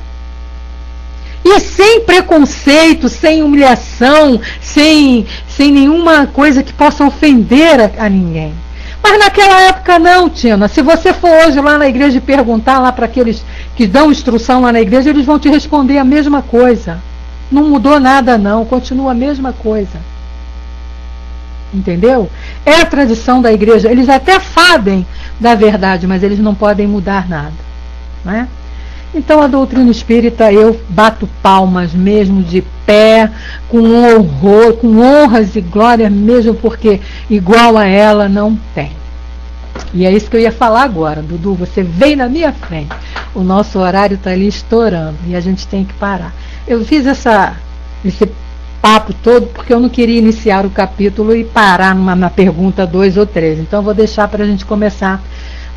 E sem preconceito, sem humilhação, sem nenhuma coisa que possa ofender a ninguém. Mas naquela época não, Tina. Se você for hoje lá na igreja e perguntar lá para aqueles que dão instrução lá na igreja, eles vão te responder a mesma coisa. Não mudou nada não, continua a mesma coisa. Entendeu? É a tradição da igreja. Eles até sabem da verdade, mas eles não podem mudar nada. Não é? Então a doutrina espírita, eu bato palmas mesmo de pé, com horror, com honras e glórias mesmo, porque igual a ela não tem. E é isso que eu ia falar agora, Dudu, você veio na minha frente. O nosso horário está ali estourando e a gente tem que parar. Eu fiz esse papo todo porque eu não queria iniciar o capítulo e parar na pergunta 2 ou 3. Então eu vou deixar para a gente começar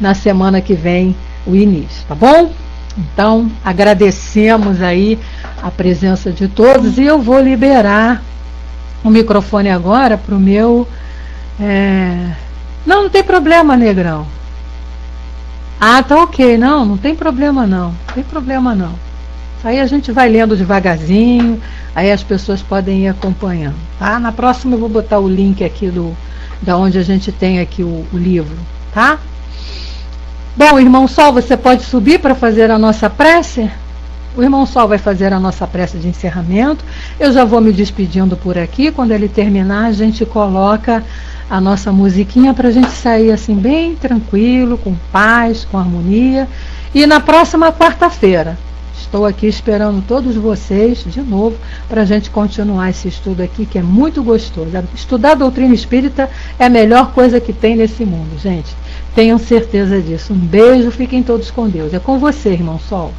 na semana que vem o início, tá bom? Então agradecemos aí a presença de todos e eu vou liberar o microfone agora para o meu... Não tem problema, Negrão. Ah, tá ok, não tem problema não, Aí a gente vai lendo devagarzinho, aí as pessoas podem ir acompanhando, tá? Na próxima eu vou botar o link aqui da onde a gente tem aqui o livro, tá? Bom, irmão Sol, você pode subir para fazer a nossa prece? O irmão Sol vai fazer a nossa prece de encerramento. Eu já vou me despedindo por aqui. Quando ele terminar, a gente coloca a nossa musiquinha para a gente sair assim bem tranquilo, com paz, com harmonia. E na próxima quarta-feira, estou aqui esperando todos vocês de novo para a gente continuar esse estudo aqui, que é muito gostoso. Estudar a doutrina espírita é a melhor coisa que tem nesse mundo, gente. Tenham certeza disso. Um beijo, fiquem todos com Deus. É com você, irmão Sol.